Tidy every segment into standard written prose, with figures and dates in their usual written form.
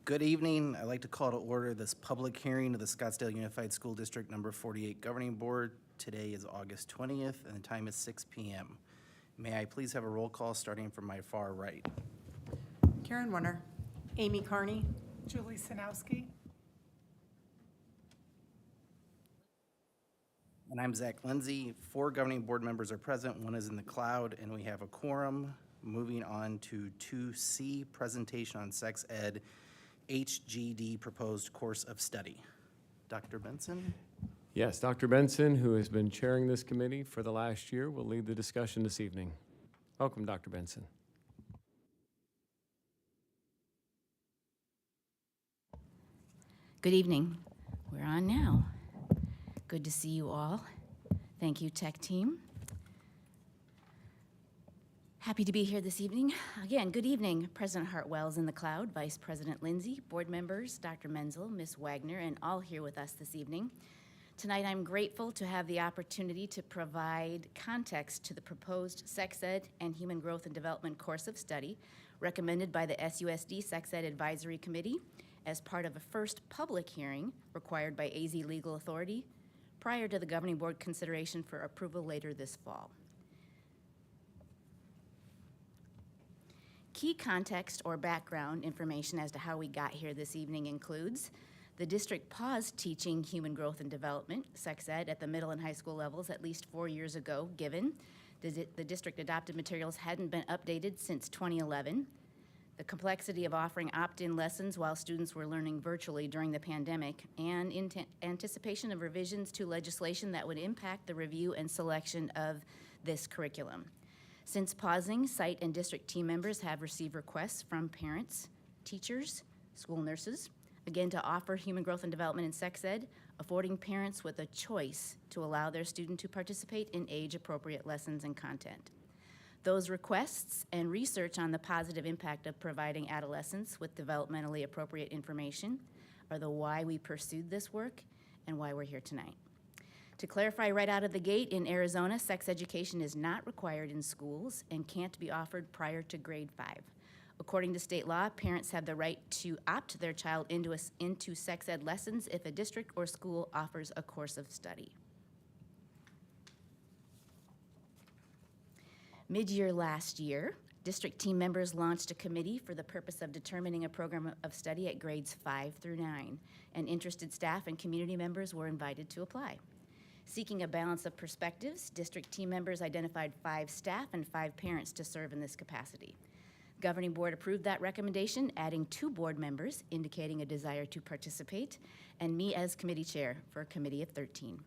Good evening. I'd like to call to order this public hearing of the Scottsdale Unified School District Number 48 Governing Board. Today is August 20th, and the time is 6 p.m. May I please have a roll call starting from my far right? Karen Warner. Amy Carney. Julie Sanowski. And I'm Zach Lindsay. 4 governing board members are present. 1 is in the cloud, and we have a quorum. Moving on to 2C, presentation on sex ed, HGD proposed course of study. Dr. Benson? Yes, Dr. Benson, who has been chairing this committee for the last year, will lead the discussion this evening. Welcome, Dr. Benson. Good evening. We're on now. Good to see you all. Thank you, tech team. Happy to be here this evening. Again, good evening. President Hartwell's in the cloud, Vice President Lindsay, board members, Dr. Menzel, Ms. Wagner, and all here with us this evening. Tonight, I'm grateful to have the opportunity to provide context to the proposed Sex Ed and Human Growth and Development course of study recommended by the SUSD Sex Ed Advisory Committee as part of a first public hearing required by AZ Legal Authority prior to the governing board consideration for approval later this fall. Key context or background information as to how we got here this evening includes the district paused teaching human growth and development, sex ed, at the middle and high school levels at least 4 years ago, given the district adopted materials hadn't been updated since 2011, the complexity of offering opt-in lessons while students were learning virtually during the pandemic, and in anticipation of revisions to legislation that would impact the review and selection of this curriculum. Since pausing, site and district team members have received requests from parents, teachers, school nurses, again to offer human growth and development in sex ed, affording parents with a choice to allow their student to participate in age-appropriate lessons and content. Those requests and research on the positive impact of providing adolescents with developmentally appropriate information are the why we pursued this work and why we're here tonight. To clarify right out of the gate, in Arizona, sex education is not required in schools and can't be offered prior to grade 5. According to state law, parents have the right to opt their child into sex ed lessons if a district or school offers a course of study. Mid-year last year, district team members launched a committee for the purpose of determining a program of study at grades 5 through 9, and interested staff and community members were invited to apply. Seeking a balance of perspectives, district team members identified 5 staff and 5 parents to serve in this capacity. Governing board approved that recommendation, adding 2 board members, indicating a desire to participate, and me as committee chair for a committee of 13.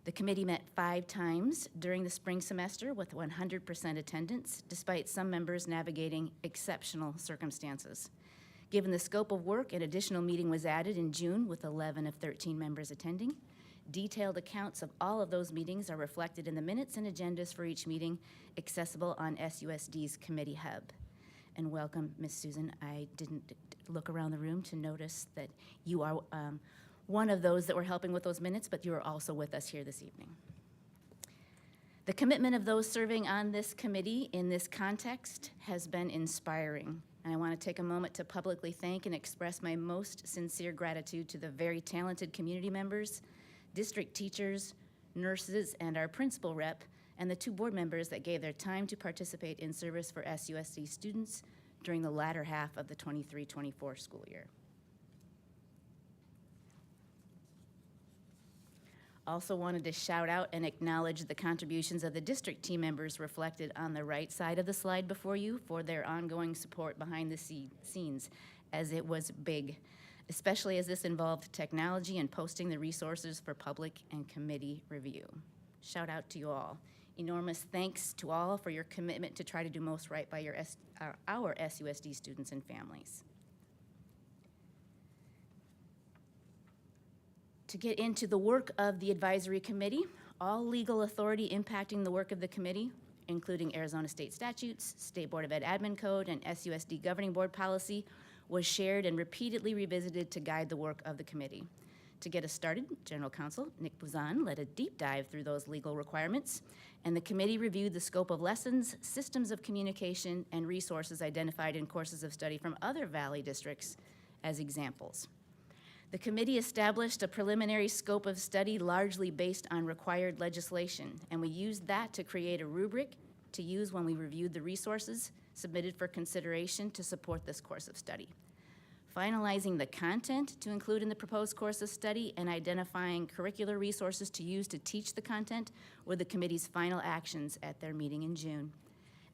The committee met 5 times during the spring semester with 100% attendance, despite some members navigating exceptional circumstances. Given the scope of work, an additional meeting was added in June with 11 of 13 members attending. Detailed accounts of all of those meetings are reflected in the minutes and agendas for each meeting, accessible on SUSD's committee hub. And welcome, Ms. Susan. I didn't look around the room to notice that you are one of those that were helping with those minutes, but you are also with us here this evening. The commitment of those serving on this committee in this context has been inspiring. And I want to take a moment to publicly thank and express my most sincere gratitude to the very talented community members, district teachers, nurses, and our principal rep, and the 2 board members that gave their time to participate in service for SUSD students during the latter half of the 23-24 school year. Also wanted to shout out and acknowledge the contributions of the district team members reflected on the right side of the slide before you for their ongoing support behind the scenes, as it was big, especially as this involved technology and posting the resources for public and committee review. Shout out to you all. Enormous thanks to all for your commitment to try to do most right by our SUSD students and families. To get into the work of the advisory committee, all legal authority impacting the work of the committee, including Arizona state statutes, State Board of Ed Admin Code, and SUSD Governing Board policy, was shared and repeatedly revisited to guide the work of the committee. To get us started, General Counsel Nick Buzan led a deep dive through those legal requirements, and the committee reviewed the scope of lessons, systems of communication, and resources identified in courses of study from other Valley districts, as examples. The committee established a preliminary scope of study largely based on required legislation, and we used that to create a rubric to use when we reviewed the resources submitted for consideration to support this course of study. Finalizing the content to include in the proposed course of study and identifying curricular resources to use to teach the content were the committee's final actions at their meeting in June.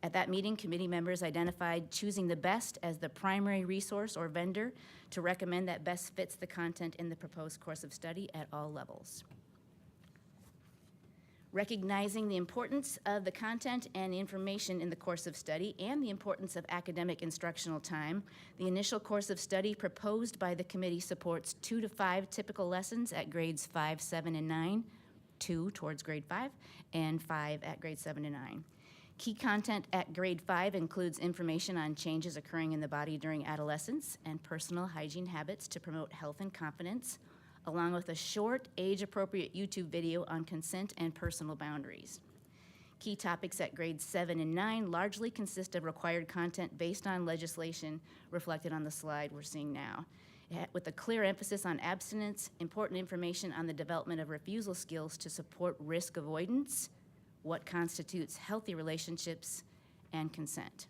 At that meeting, committee members identified choosing the best as the primary resource or vendor to recommend that best fits the content in the proposed course of study at all levels. Recognizing the importance of the content and information in the course of study and the importance of academic instructional time, the initial course of study proposed by the committee supports 2 to 5 typical lessons at grades 5, 7, and 9, 2 towards grade 5, and 5 at grade 7 and 9. Key content at grade 5 includes information on changes occurring in the body during adolescence and personal hygiene habits to promote health and confidence, along with a short, age-appropriate YouTube video on consent and personal boundaries. Key topics at grades 7 and 9 largely consist of required content based on legislation reflected on the slide we're seeing now, with a clear emphasis on abstinence, important information on the development of refusal skills to support risk avoidance, what constitutes healthy relationships, and consent.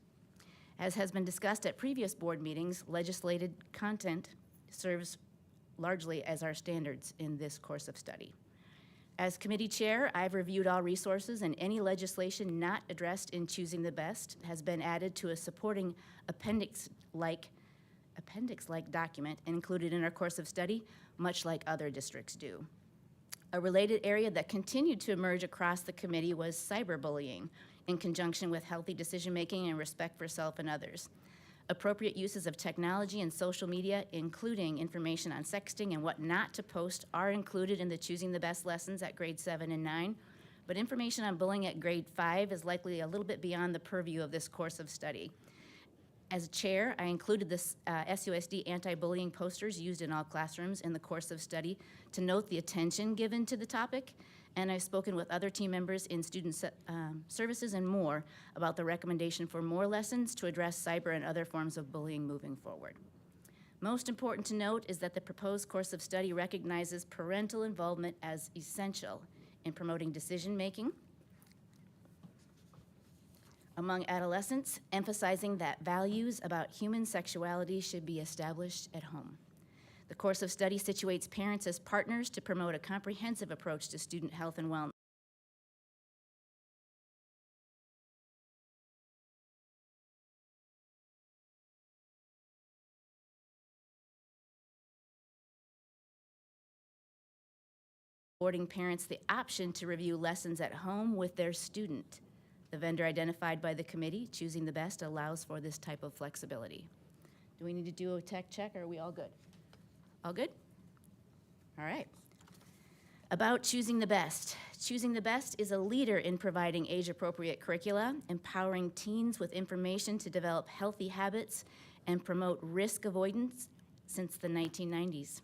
As has been discussed at previous board meetings, legislated content serves largely as our standards in this course of study. As committee chair, I've reviewed all resources, and any legislation not addressed in choosing the best has been added to a supporting appendix-like document and included in our course of study, much like other districts do. A related area that continued to emerge across the committee was cyberbullying, in conjunction with healthy decision-making and respect for self and others. Appropriate uses of technology and social media, including information on sexting and what not to post, are included in the Choosing the Best lessons at grade 7 and 9, but information on bullying at grade 5 is likely a little bit beyond the purview of this course of study. As chair, I included the SUSD anti-bullying posters used in all classrooms in the course of study to note the attention given to the topic, and I've spoken with other team members in student services and more about the recommendation for more lessons to address cyber and other forms of bullying moving forward. Most important to note is that the proposed course of study recognizes parental involvement as essential in promoting decision-making among adolescents, emphasizing that values about human sexuality should be established at home. The course of study situates parents as partners to promote a comprehensive approach to student health and wellness. Affording parents the option to review lessons at home with their student. The vendor identified by the committee, Choosing the Best, allows for this type of flexibility. Do we need to do a tech check, or are we all good? All good? All right. About Choosing the Best. Choosing the Best is a leader in providing age-appropriate curricula, empowering teens with information to develop healthy habits and promote risk avoidance since the 1990s.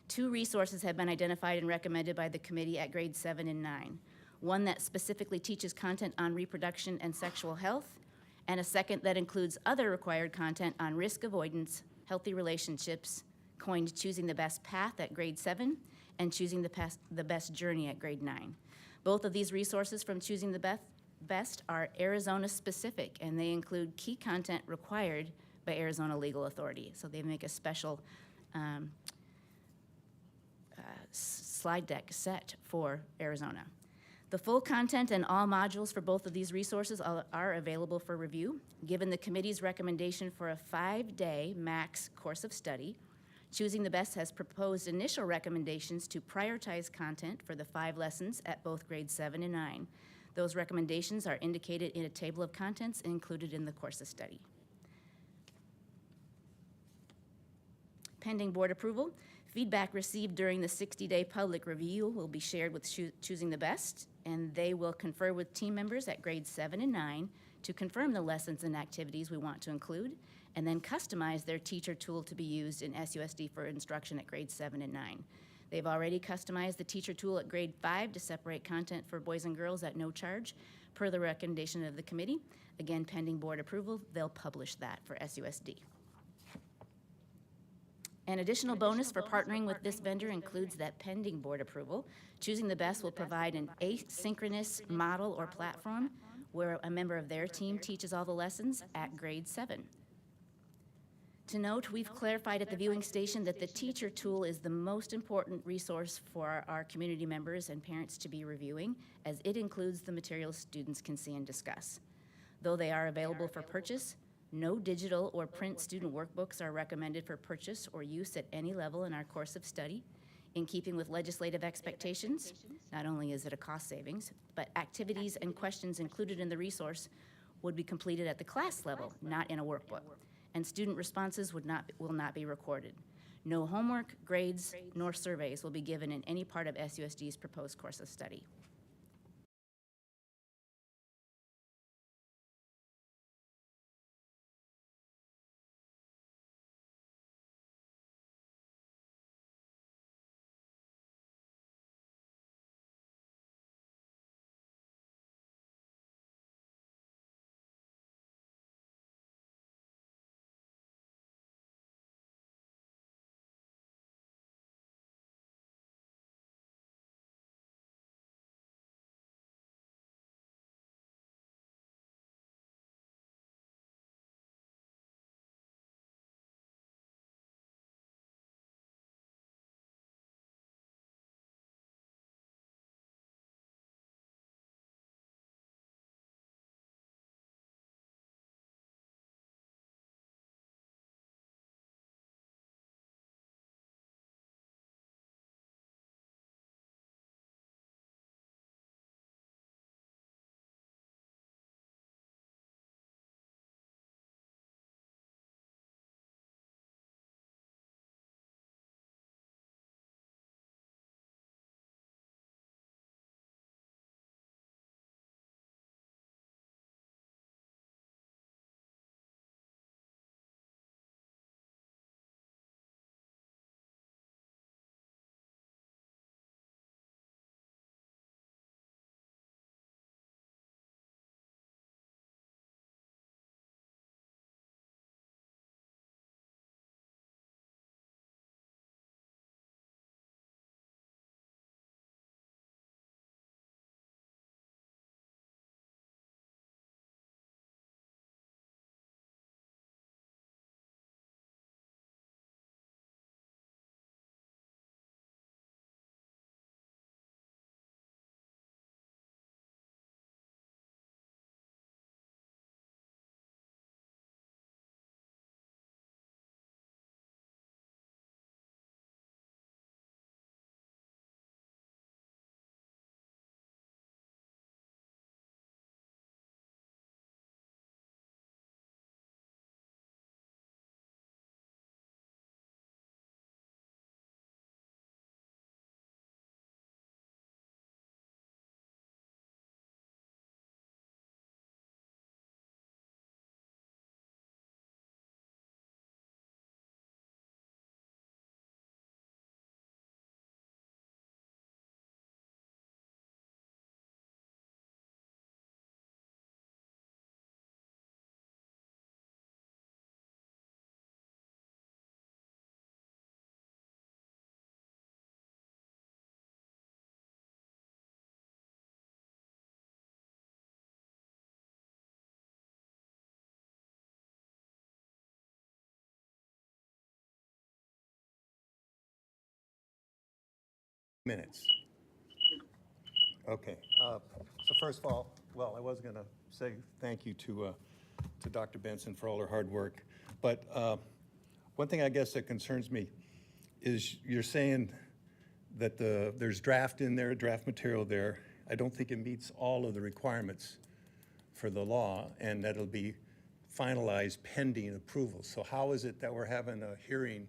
2 resources have been identified and recommended by the committee at grades 7 and 9. One that specifically teaches content on reproduction and sexual health, and a second that includes other required content on risk avoidance, healthy relationships, coined Choosing the Best Path at grade 7, and Choosing the Best Journey at grade 9. Both of these resources from Choosing the Best are Arizona-specific, and they include key content required by Arizona legal authority. So they make a special slide deck set for Arizona. The full content and all modules for both of these resources are available for review. Given the committee's recommendation for a 5-day max course of study, Choosing the Best has proposed initial recommendations to prioritize content for the 5 lessons at both grades 7 and 9. Those recommendations are indicated in a table of contents included in the course of study. Pending board approval, feedback received during the 60-day public review will be shared with Choosing the Best, and they will confer with team members at grades 7 and 9 to confirm the lessons and activities we want to include, and then customize their teacher tool to be used in SUSD for instruction at grades 7 and 9. They've already customized the teacher tool at grade 5 to separate content for boys and girls at no charge, per the recommendation of the committee. Again, pending board approval, they'll publish that for SUSD. An additional bonus for partnering with this vendor includes that pending board approval, choosing the best will provide an asynchronous model or platform where a member of their team teaches all the lessons at grade 7. To note, we've clarified at the viewing station that the teacher tool is the most important resource for our community members and parents to be reviewing, as it includes the materials students can see and discuss. Though they are available for purchase, no digital or print student workbooks are recommended for purchase or use at any level in our course of study. In keeping with legislative expectations, not only is it a cost savings, but activities and questions included in the resource would be completed at the class level, not in a workbook, and student responses will not be recorded. No homework, grades, nor surveys will be given in any part of SUSD's proposed course of study. Minutes. Okay. So first of all, well, I was going to say thank you to Dr. Benson for all her hard work. But one thing I guess that concerns me is you're saying that there's draft in there, draft material there. I don't think it meets all of the requirements for the law, and that it'll be finalized pending approval. So how is it that we're having a hearing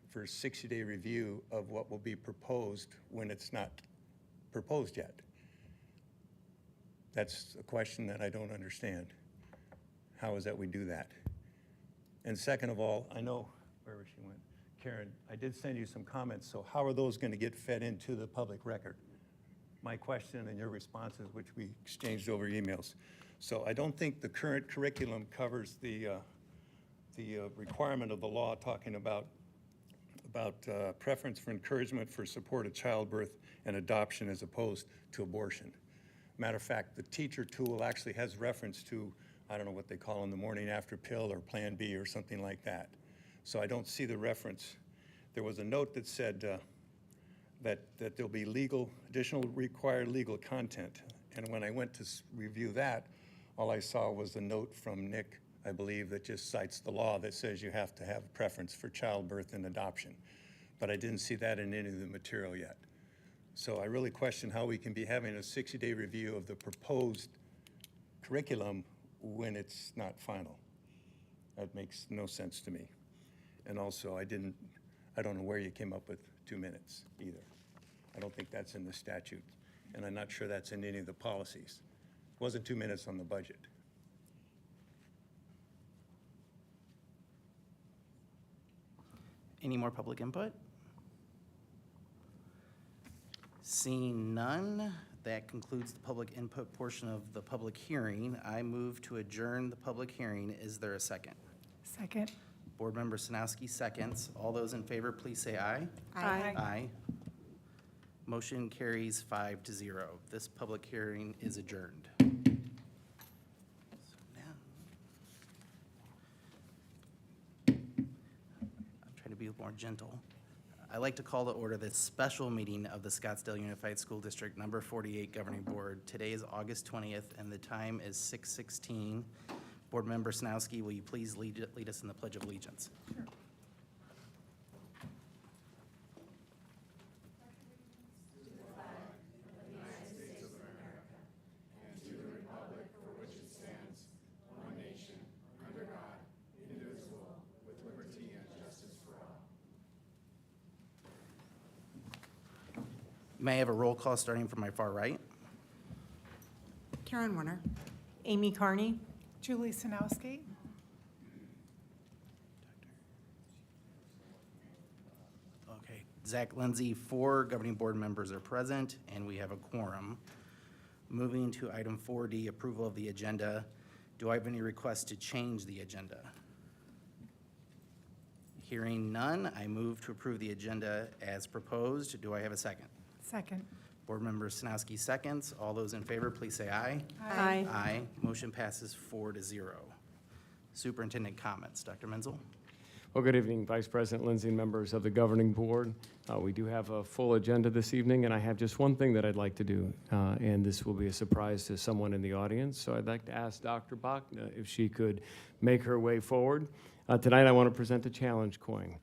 for a 60-day review of what will be proposed when it's not proposed yet? That's a question that I don't understand. How is that we do that? And second of all, I know, wherever she went, Karen, I did send you some comments, so how are those going to get fed into the public record? My question and your responses, which we exchanged over emails. So I don't think the current curriculum covers the requirement of the law talking about about preference for encouragement for support of childbirth and adoption as opposed to abortion. Matter of fact, the teacher tool actually has reference to, I don't know what they call them, the morning after pill or Plan B or something like that. So I don't see the reference. There was a note that said that there'll be additional required legal content. And when I went to review that, all I saw was a note from Nick, I believe, that just cites the law that says you have to have a preference for childbirth and adoption. But I didn't see that in any of the material yet. So I really question how we can be having a 60-day review of the proposed curriculum when it's not final. That makes no sense to me. And also, I don't know where you came up with 2 minutes either. I don't think that's in the statute, and I'm not sure that's in any of the policies. It wasn't 2 minutes on the budget. Any more public input? Seeing none, that concludes the public input portion of the public hearing. I move to adjourn the public hearing. Is there a second? Second. Board Member Sinowski seconds. All those in favor, please say aye. Aye. Aye. Motion carries 5-0. This public hearing is adjourned. So now, I'm trying to be more gentle. I'd like to call to order this special meeting of the Scottsdale Unified School District Number 48 Governing Board. Today is August 20th, and the time is 6:16. Board Member Sinowski, will you please lead us in the Pledge of Allegiance? Sure. May I have a roll call starting from my far right? Karen Warner. Amy Carney. Julie Sinowski. Okay, Zach Lindsay, 4 governing board members are present, and we have a quorum. Moving to item 4D, approval of the agenda. Do I have any requests to change the agenda? Hearing none, I move to approve the agenda as proposed. Do I have a second? Second. Board Member Sinowski seconds. All those in favor, please say aye. Aye. Aye. Motion passes 4-0. Superintendent comments. Dr. Menzel? Well, good evening, Vice President Lindsay and members of the governing board. We do have a full agenda this evening, and I have just one thing that I'd like to do, and this will be a surprise to someone in the audience. So I'd like to ask Dr. Bachna if she could make her way forward. Tonight, I want to present a challenge coin.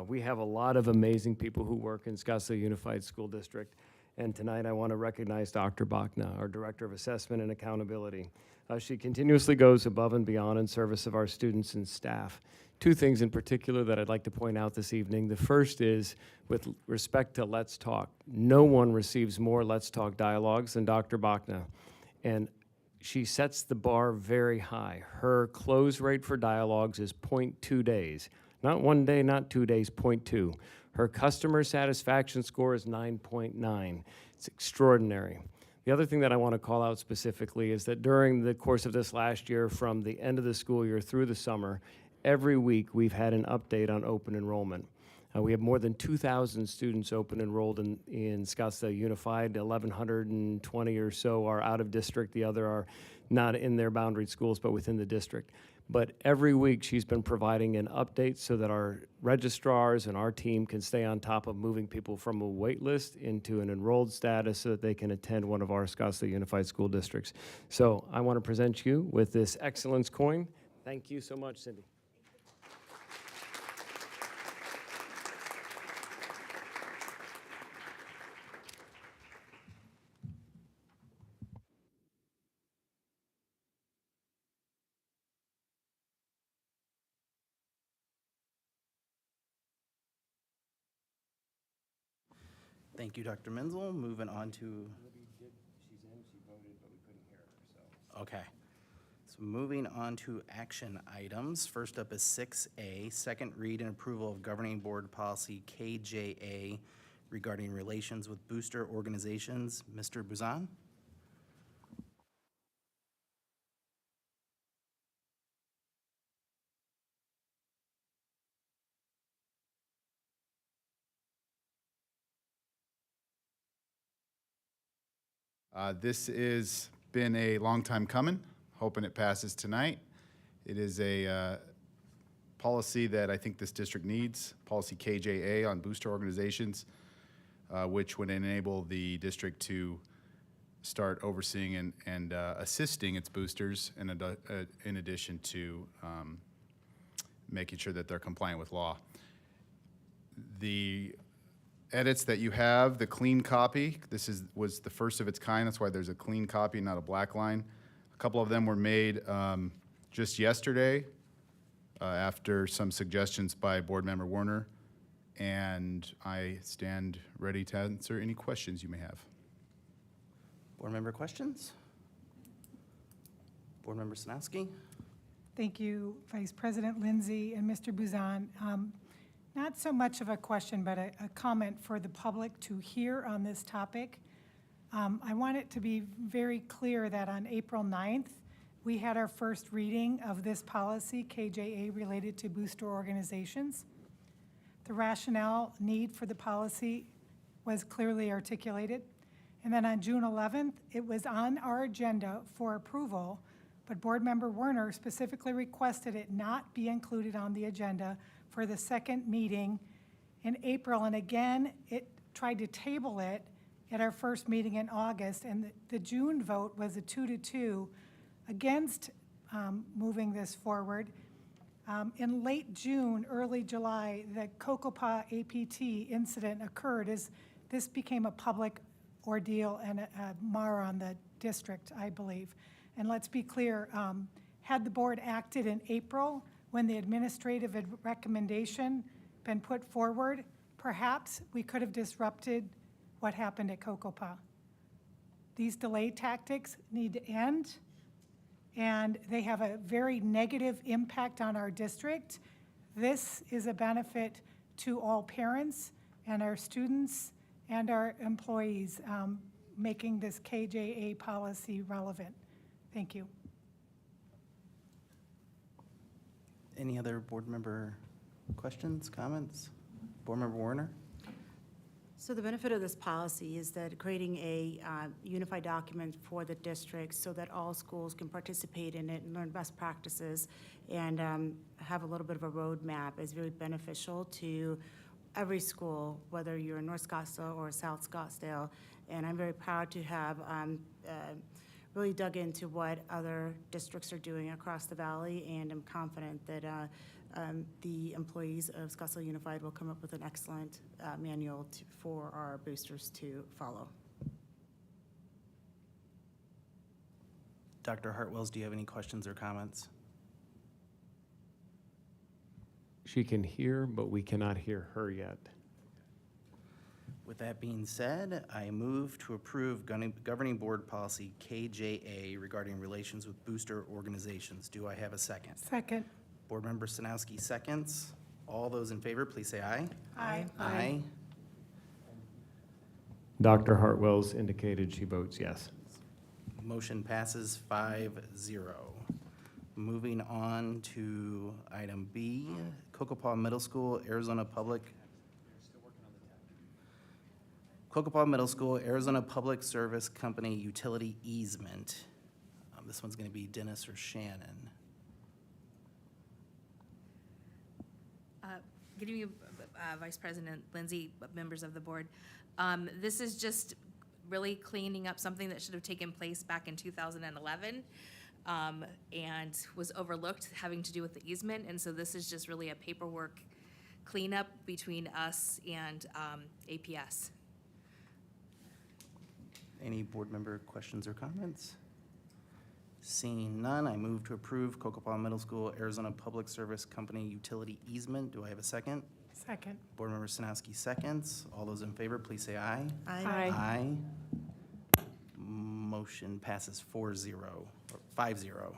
We have a lot of amazing people who work in Scottsdale Unified School District, and tonight I want to recognize Dr. Bachna, our Director of Assessment and Accountability. She continuously goes above and beyond in service of our students and staff. 2 things in particular that I'd like to point out this evening. The first is with respect to Let's Talk. No one receives more Let's Talk dialogues than Dr. Bachna, and she sets the bar very high. Her close rate for dialogues is 0.2 days. Not 1 day, not 2 days, 0.2. Her customer satisfaction score is 9.9. It's extraordinary. The other thing that I want to call out specifically is that during the course of this last year, from the end of the school year through the summer, every week we've had an update on open enrollment. We have more than 2,000 students open enrolled in Scottsdale Unified. 1,120 or so are out of district. The other are not in their boundary schools, but within the district. But every week she's been providing an update so that our registrars and our team can stay on top of moving people from a wait list into an enrolled status so that they can attend one of our Scottsdale Unified School Districts. So I want to present you with this excellence coin. Thank you so much, Cindy. Thank you, Dr. Menzel. Moving on to... She's in, she voted, but we couldn't hear her, so. Okay. So moving on to action items. First up is 6A, second read and approval of governing board policy KJA regarding relations with booster organizations. Mr. Buzan? This has been a long time coming, hoping it passes tonight. It is a policy that I think this district needs, policy KJA on booster organizations, which would enable the district to start overseeing and assisting its boosters in addition to making sure that they're compliant with law. The edits that you have, the clean copy, was the first of its kind. That's why there's a clean copy, not a black line. A couple of them were made just yesterday after some suggestions by Board Member Werner, and I stand ready to answer any questions you may have. Board member questions? Board Member Sinowski? Thank you, Vice President Lindsay and Mr. Buzan. Not so much of a question, but a comment for the public to hear on this topic. I want it to be very clear that on April 9th, we had our first reading of this policy, KJA, related to booster organizations. The rationale need for the policy was clearly articulated. And then on June 11th, it was on our agenda for approval, but Board Member Werner specifically requested it not be included on the agenda for the second meeting in April. And again, it tried to table it at our first meeting in August, and the June vote was a 2-2 against moving this forward. In late June, early July, the Cocopah APT incident occurred as this became a public ordeal and a mar on the district, I believe. And let's be clear, had the board acted in April when the administrative recommendation been put forward, perhaps we could have disrupted what happened at Cocopah. These delay tactics need to end, and they have a very negative impact on our district. This is a benefit to all parents and our students and our employees, making this KJA policy relevant. Thank you. Any other board member questions, comments? Board Member Warner? So the benefit of this policy is that creating a unified document for the district so that all schools can participate in it and learn best practices and have a little bit of a roadmap is very beneficial to every school, whether you're in North Scottsdale or South Scottsdale. And I'm very proud to have really dug into what other districts are doing across the valley, and I'm confident that the employees of Scottsdale Unified will come up with an excellent manual for our boosters to follow. Dr. Hartwells, do you have any questions or comments? She can hear, but we cannot hear her yet. With that being said, I move to approve Governing Board Policy KJA regarding relations with booster organizations. Do I have a second? Second. Board Member Sinowski seconds. All those in favor, please say aye. Aye. Aye. Dr. Hartwells indicated she votes yes. Motion passes 5-0. Moving on to item B, Cocopah Middle School, Arizona Public Service Company Utility Easement. This one's going to be Dennis or Shannon. Good evening, Vice President Lindsay, members of the board. This is just really cleaning up something that should have taken place back in 2011 and was overlooked, having to do with the easement. And so this is just really a paperwork cleanup between us and APS. Any board member questions or comments? Seeing none, I move to approve Cocopah Middle School, Arizona Public Service Company Utility Easement. Do I have a second? Second. Board Member Sinowski seconds. All those in favor, please say aye. Aye. Aye. Motion passes 5-0.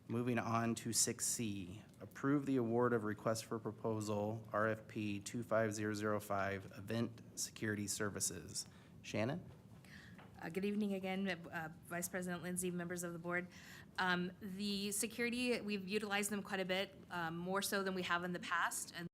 Moving on to 6C, approve the award of request for proposal, RFP 25005, Event Security Services. Shannon? Good evening again, Vice President Lindsay, members of the board. The security, we've utilized them quite a bit, more so than we have in the past. And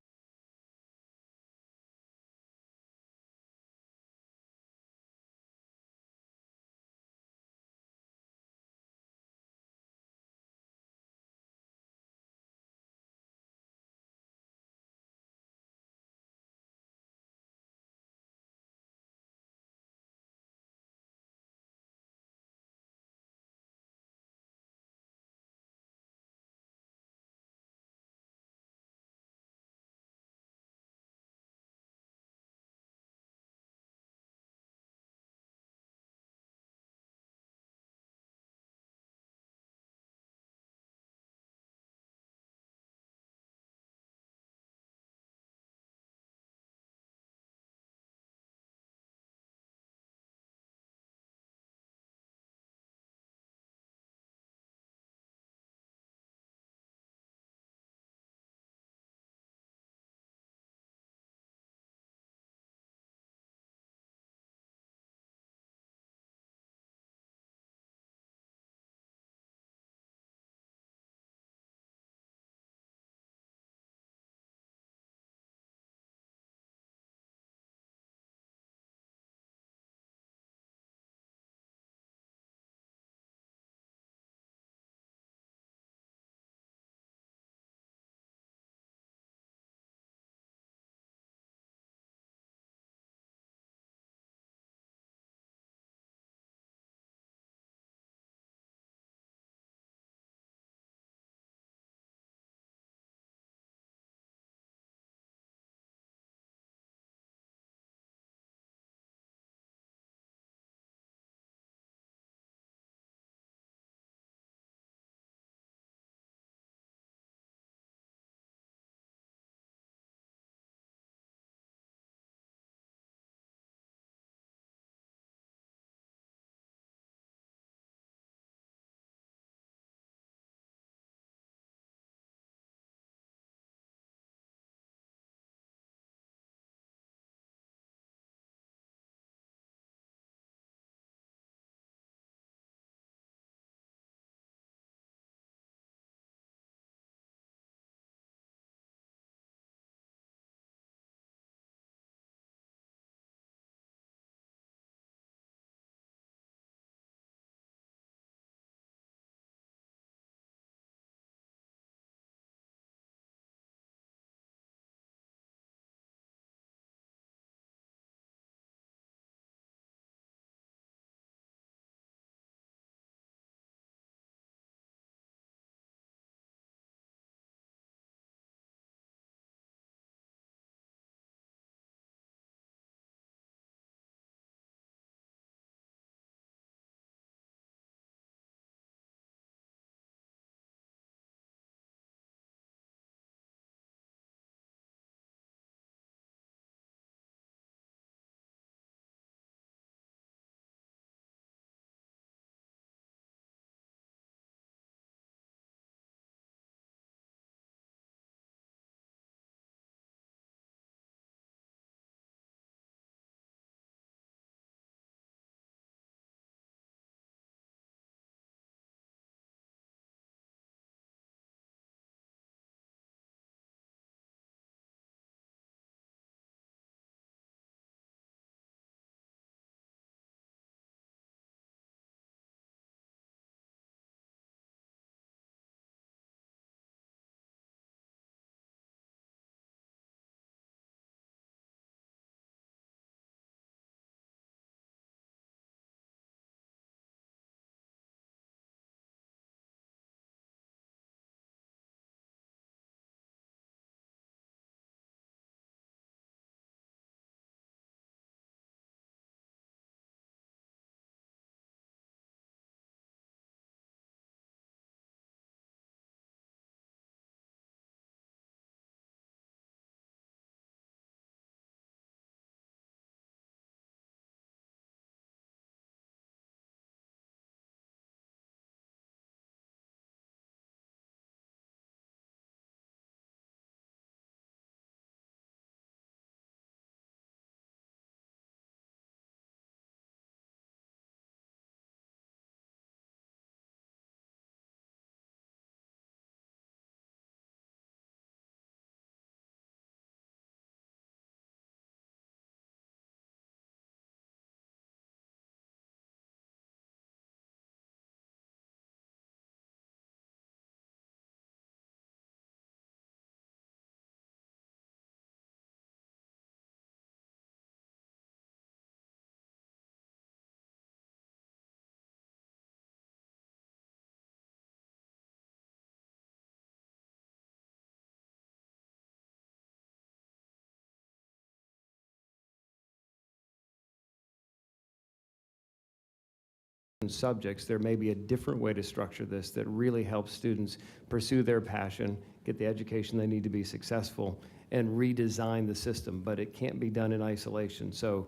subjects, there may be a different way to structure this that really helps students pursue their passion, get the education they need to be successful, and redesign the system. But it can't be done in isolation. So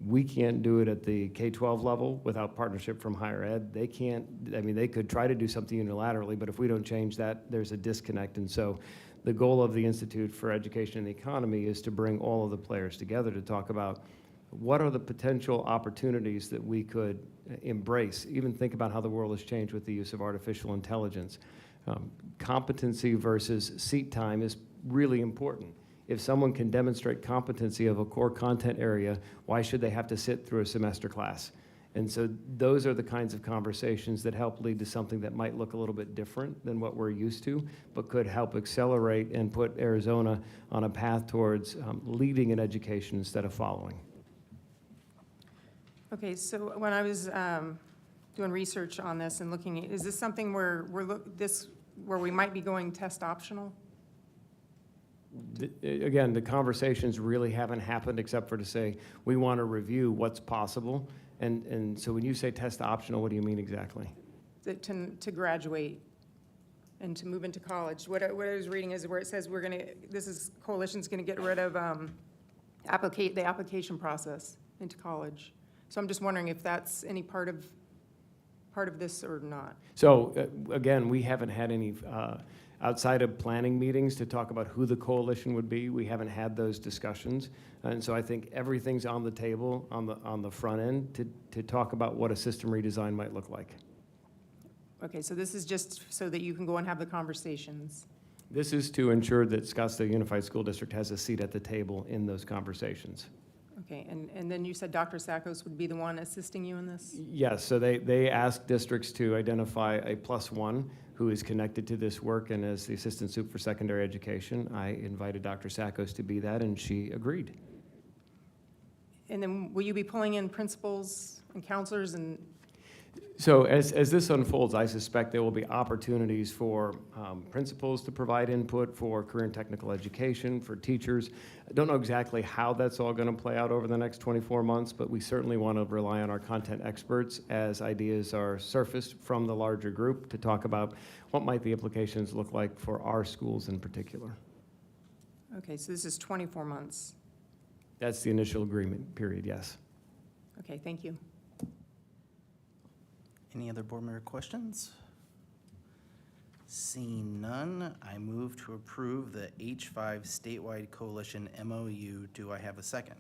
we can't do it at the K-12 level without partnership from higher ed. They can't, I mean, they could try to do something unilaterally, but if we don't change that, there's a disconnect. And so the goal of the Institute for Education and the Economy is to bring all of the players together to talk about what are the potential opportunities that we could embrace. Even think about how the world has changed with the use of artificial intelligence. Competency versus seat time is really important. If someone can demonstrate competency of a core content area, why should they have to sit through a semester class? And so those are the kinds of conversations that help lead to something that might look a little bit different than what we're used to, but could help accelerate and put Arizona on a path towards leading in education instead of following. Okay, so when I was doing research on this and looking, is this something where where we might be going test optional? Again, the conversations really haven't happened except for to say, we want to review what's possible. And so when you say test optional, what do you mean exactly? To graduate and to move into college. What I was reading is where it says coalition's gonna get rid of the application process into college. So I'm just wondering if that's any part of this or not. So again, we haven't had any, outside of planning meetings to talk about who the coalition would be, we haven't had those discussions. And so I think everything's on the table on the front end to talk about what a system redesign might look like. Okay, so this is just so that you can go and have the conversations. This is to ensure that Scottsdale Unified School District has a seat at the table in those conversations. Okay, and then you said Dr. Sackos would be the one assisting you in this? Yes, so they ask districts to identify a +1 who is connected to this work, and as the Assistant Sup for Secondary Education, I invited Dr. Sackos to be that, and she agreed. And then will you be pulling in principals and counselors and? So as this unfolds, I suspect there will be opportunities for principals to provide input, for career and technical education, for teachers. I don't know exactly how that's all going to play out over the next 24 months, but we certainly want to rely on our content experts as ideas are surfaced from the larger group to talk about what might the implications look like for our schools in particular. Okay, so this is 24 months. That's the initial agreement period, yes. Okay, thank you. Any other board member questions? Seeing none, I move to approve the H5 Statewide Coalition MOU. Do I have a second?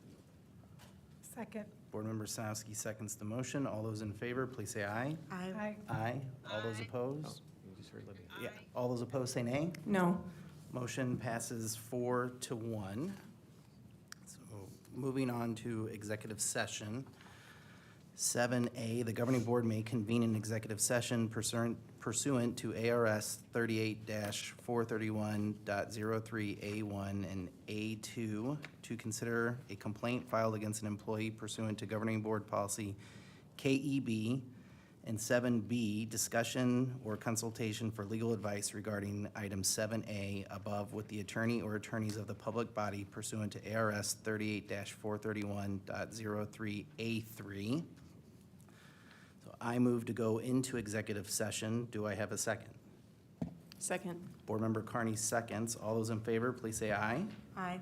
Second. Board Member Sanowski seconds the motion. All those in favor, please say aye. Aye. Aye. All those opposed? You just heard Libby. Yeah. All those opposed say nay. No. Motion passes 4-1. So moving on to executive session. 7A, the governing board may convene an executive session pursuant to ARS 38-431.03A1 and A2 to consider a complaint filed against an employee pursuant to governing board policy KEB, and 7B, discussion or consultation for legal advice regarding item 7A above with the attorney or attorneys of the public body pursuant to ARS 38-431.03A3. I move to go into executive session. Do I have a second? Second. Board Member Carney seconds. All those in favor, please say aye. Aye.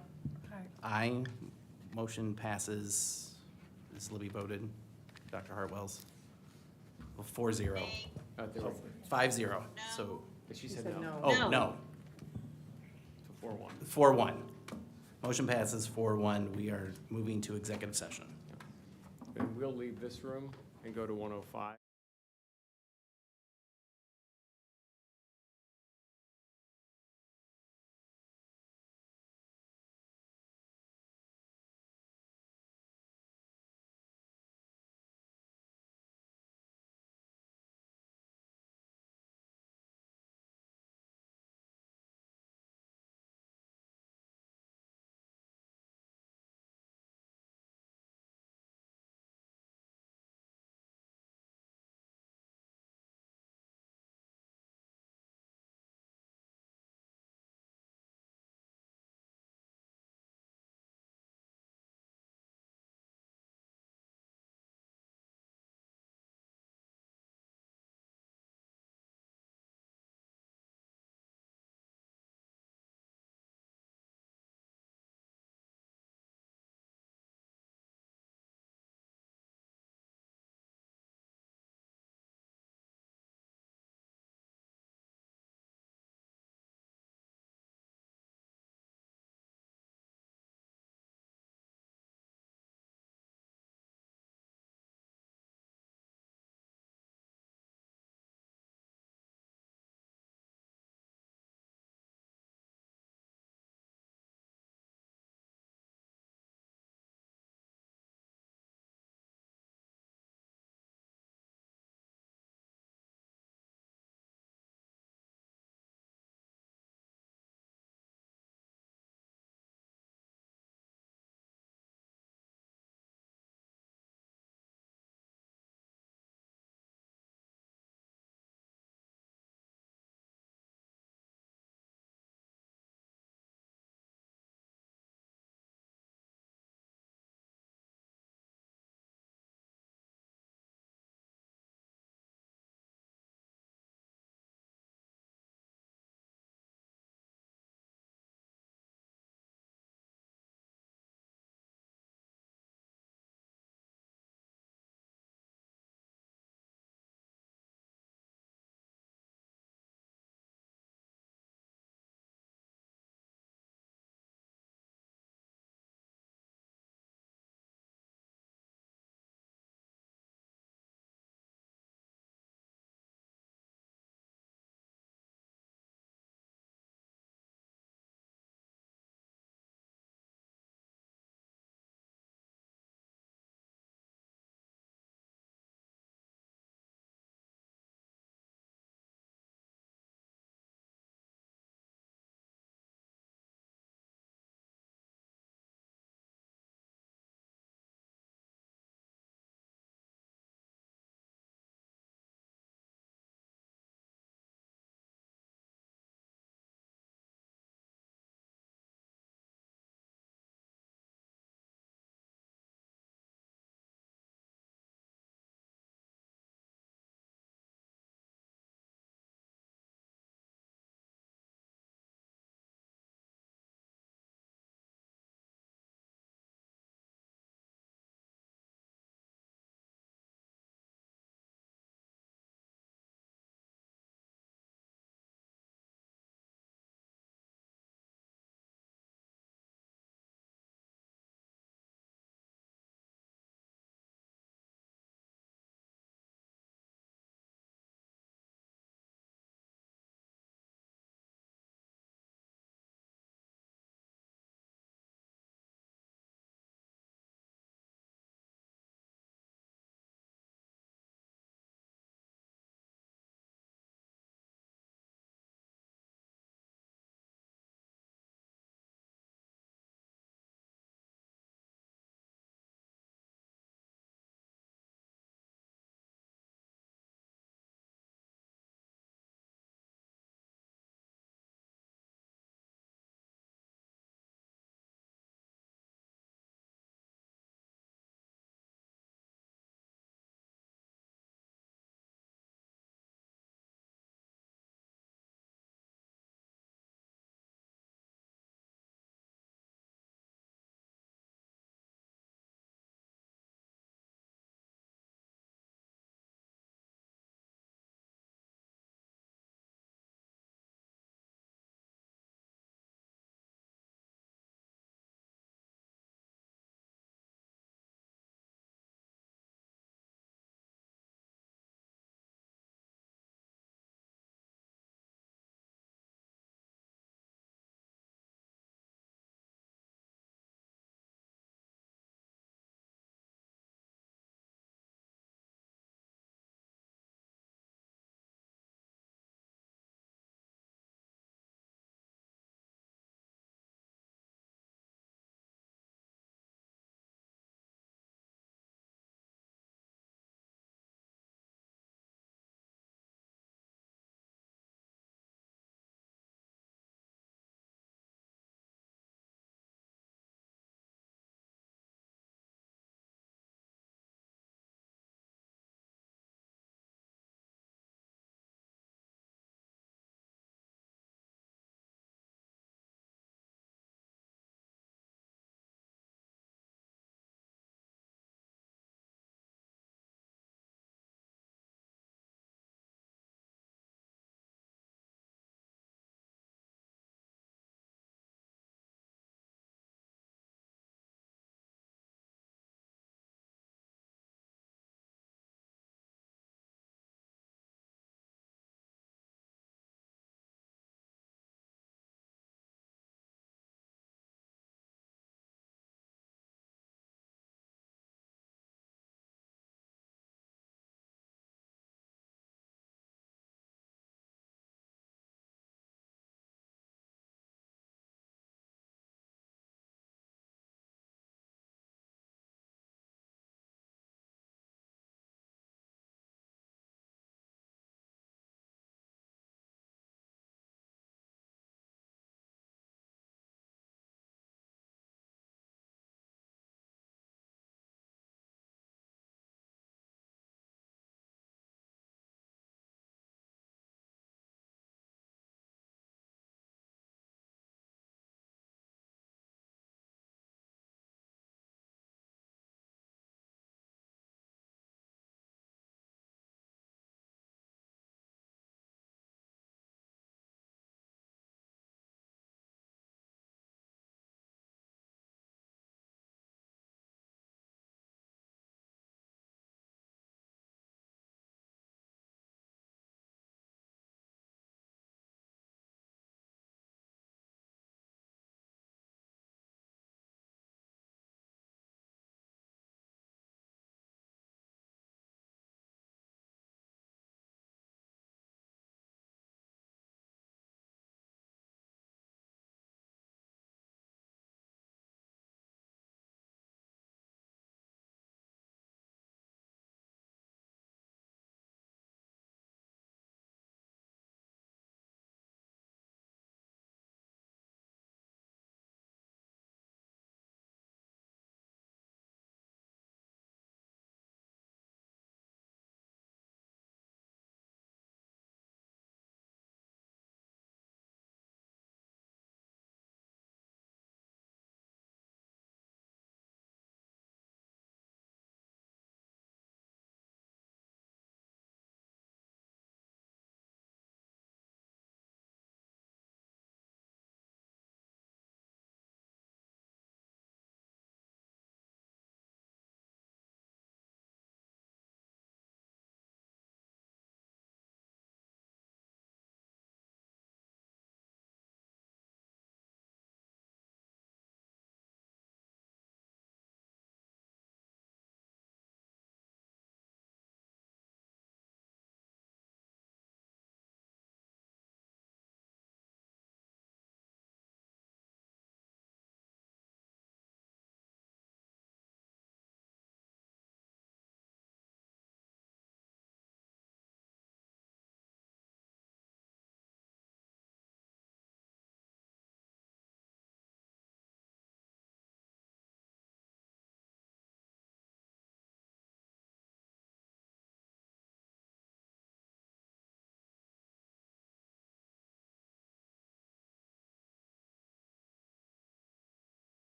Aye. Motion passes. Is Libby voted? Dr. Hartwell's? Well, 4-0. 5-0. So, She said said no. no. oh, no. So 4-1. 4-1. Motion passes 4-1. We are moving to executive session. And we'll leave this room and go to 105.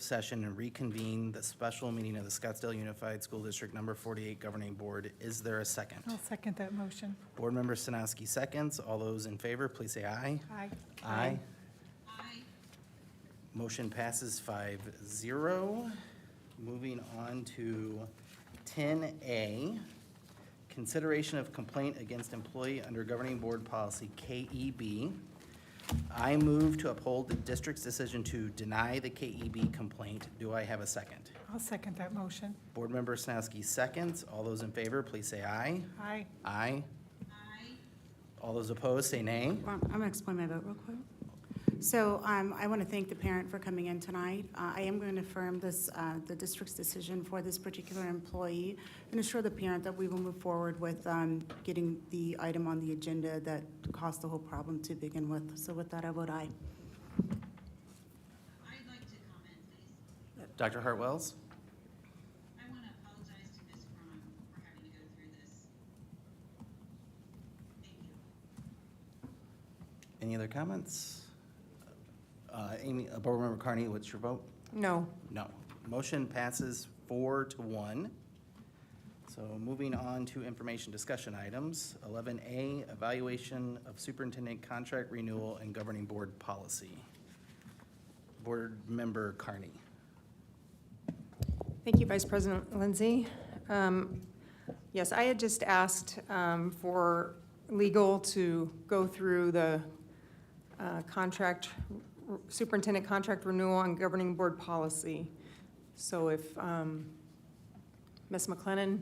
Session and reconvene the special meeting of the Scottsdale Unified School District Number 48 Governing Board. Is there a second? I'll second that motion. Board Member Stanowski seconds. All those in favor, please say aye. Aye. Aye. Motion passes 5-0. Moving on to 10A, consideration of complaint against employee under Governing Board Policy KEB. I move to uphold the district's decision to deny the KEB complaint. Do I have a second? I'll second that motion. Board Member Stanowski seconds. All those in favor, please say aye. Aye. Aye. All those opposed, say nay. I'm going to explain my vote real quick. So I want to thank the parent for coming in tonight. I am going to affirm this, the district's decision for this particular employee and assure the parent that we will move forward with getting the item on the agenda that caused the whole problem to begin with. So with that, I vote aye. I'd like to comment, please. Dr. Hartwells? I want to apologize to Ms. Crum for having to go through this. Thank you. Any other comments? Amy, Board Member Carney, what's your vote? No. No. Motion passes 4-1. So moving on to information discussion items. 11A, evaluation of superintendent contract renewal and governing board policy. Board Member Carney. Thank you, Vice President Lindsay. Yes, I had just asked for legal to go through the superintendent contract renewal and governing board policy. So if Ms. McLennan.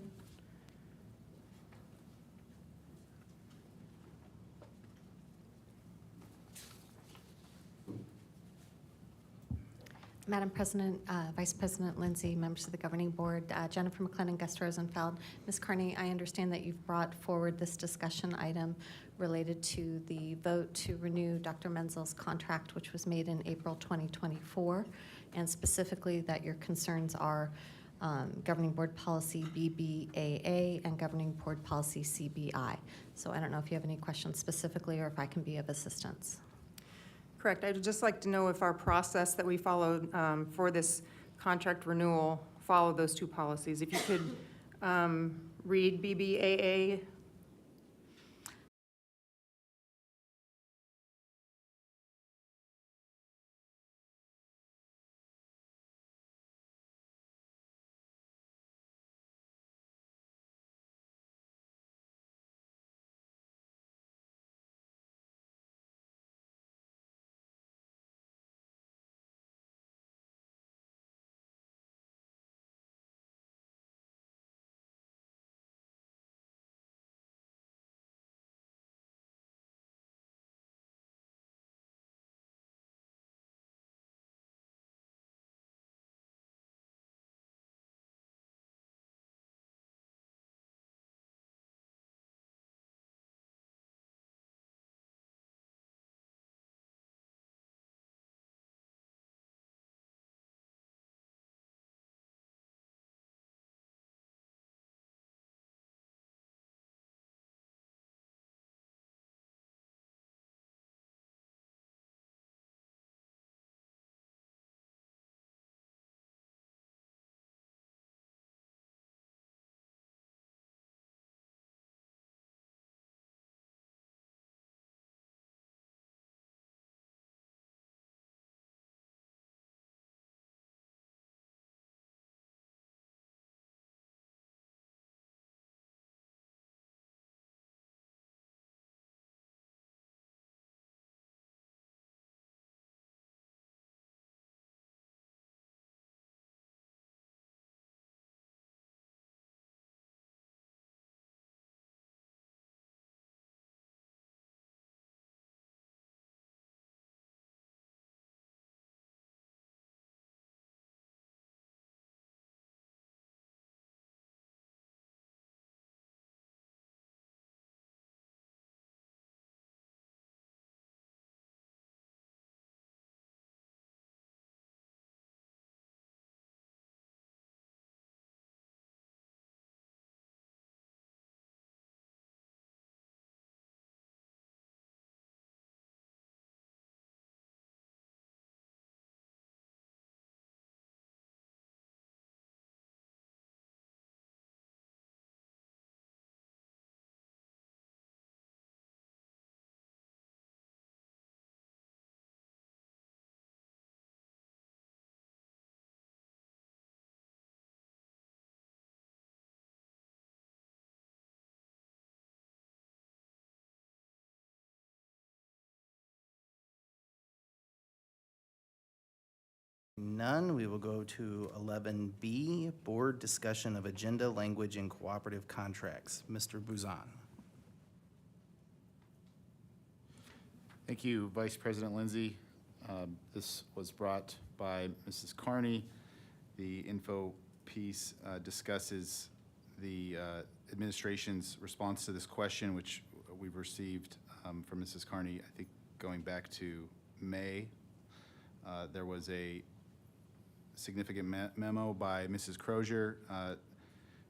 Madam President, Vice President Lindsay, members of the governing board, Jennifer McLennan, Gus Rosenfeld. Ms. Carney, I understand that you've brought forward this discussion item related to the vote to renew Dr. Menzel's contract, which was made in April 2024, and specifically that your concerns are governing board policy BBAA and governing board policy CBI. So I don't know if you have any questions specifically or if I can be of assistance. Correct. I'd just like to know if our process that we followed for this contract renewal followed those two policies. If you could read BBAA None, we will go to 11B, board discussion of agenda language in cooperative contracts. Mr. Buzan. Thank you, Vice President Lindsay. This was brought by Mrs. Carney. The info piece discusses the administration's response to this question, which we've received from Mrs. Carney, I think going back to May. There was a significant memo by Mrs. Crozier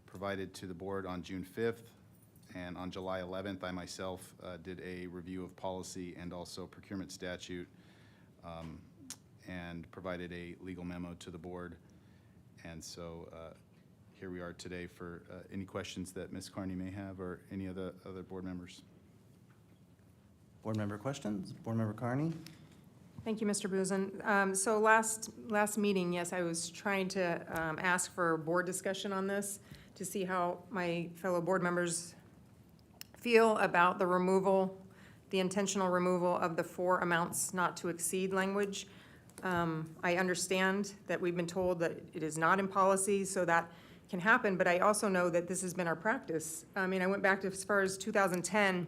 provided to the board on June 5th. And on July 11th, I myself did a review of policy and also procurement statute and provided a legal memo to the board. And so here we are today for any questions that Ms. Carney may have or any other board members. Board member questions? Board member Carney? Thank you, Mr. Buzan. So last meeting, yes, I was trying to ask for board discussion on this to see how my fellow board members feel about the removal, the intentional removal of the 4 amounts not to exceed language. I understand that we've been told that it is not in policy, so that can happen, but I also know that this has been our practice. I mean, I went back to as far as 2010,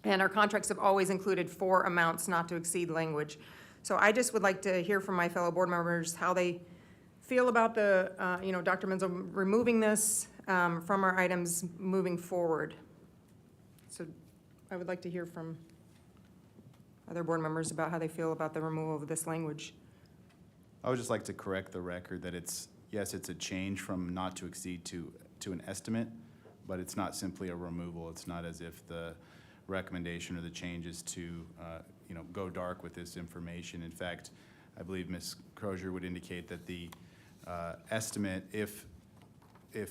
and our contracts have always included 4 amounts not to exceed language. So I just would like to hear from my fellow board members how they feel about the, Dr. Menzel removing this from our items moving forward. So I would like to hear from other board members about how they feel about the removal of this language. I would just like to correct the record that yes, it's a change from not to exceed to an estimate, but it's not simply a removal. It's not as if the recommendation or the change is to, go dark with this information. In fact, I believe Ms. Crozier would indicate that the estimate, if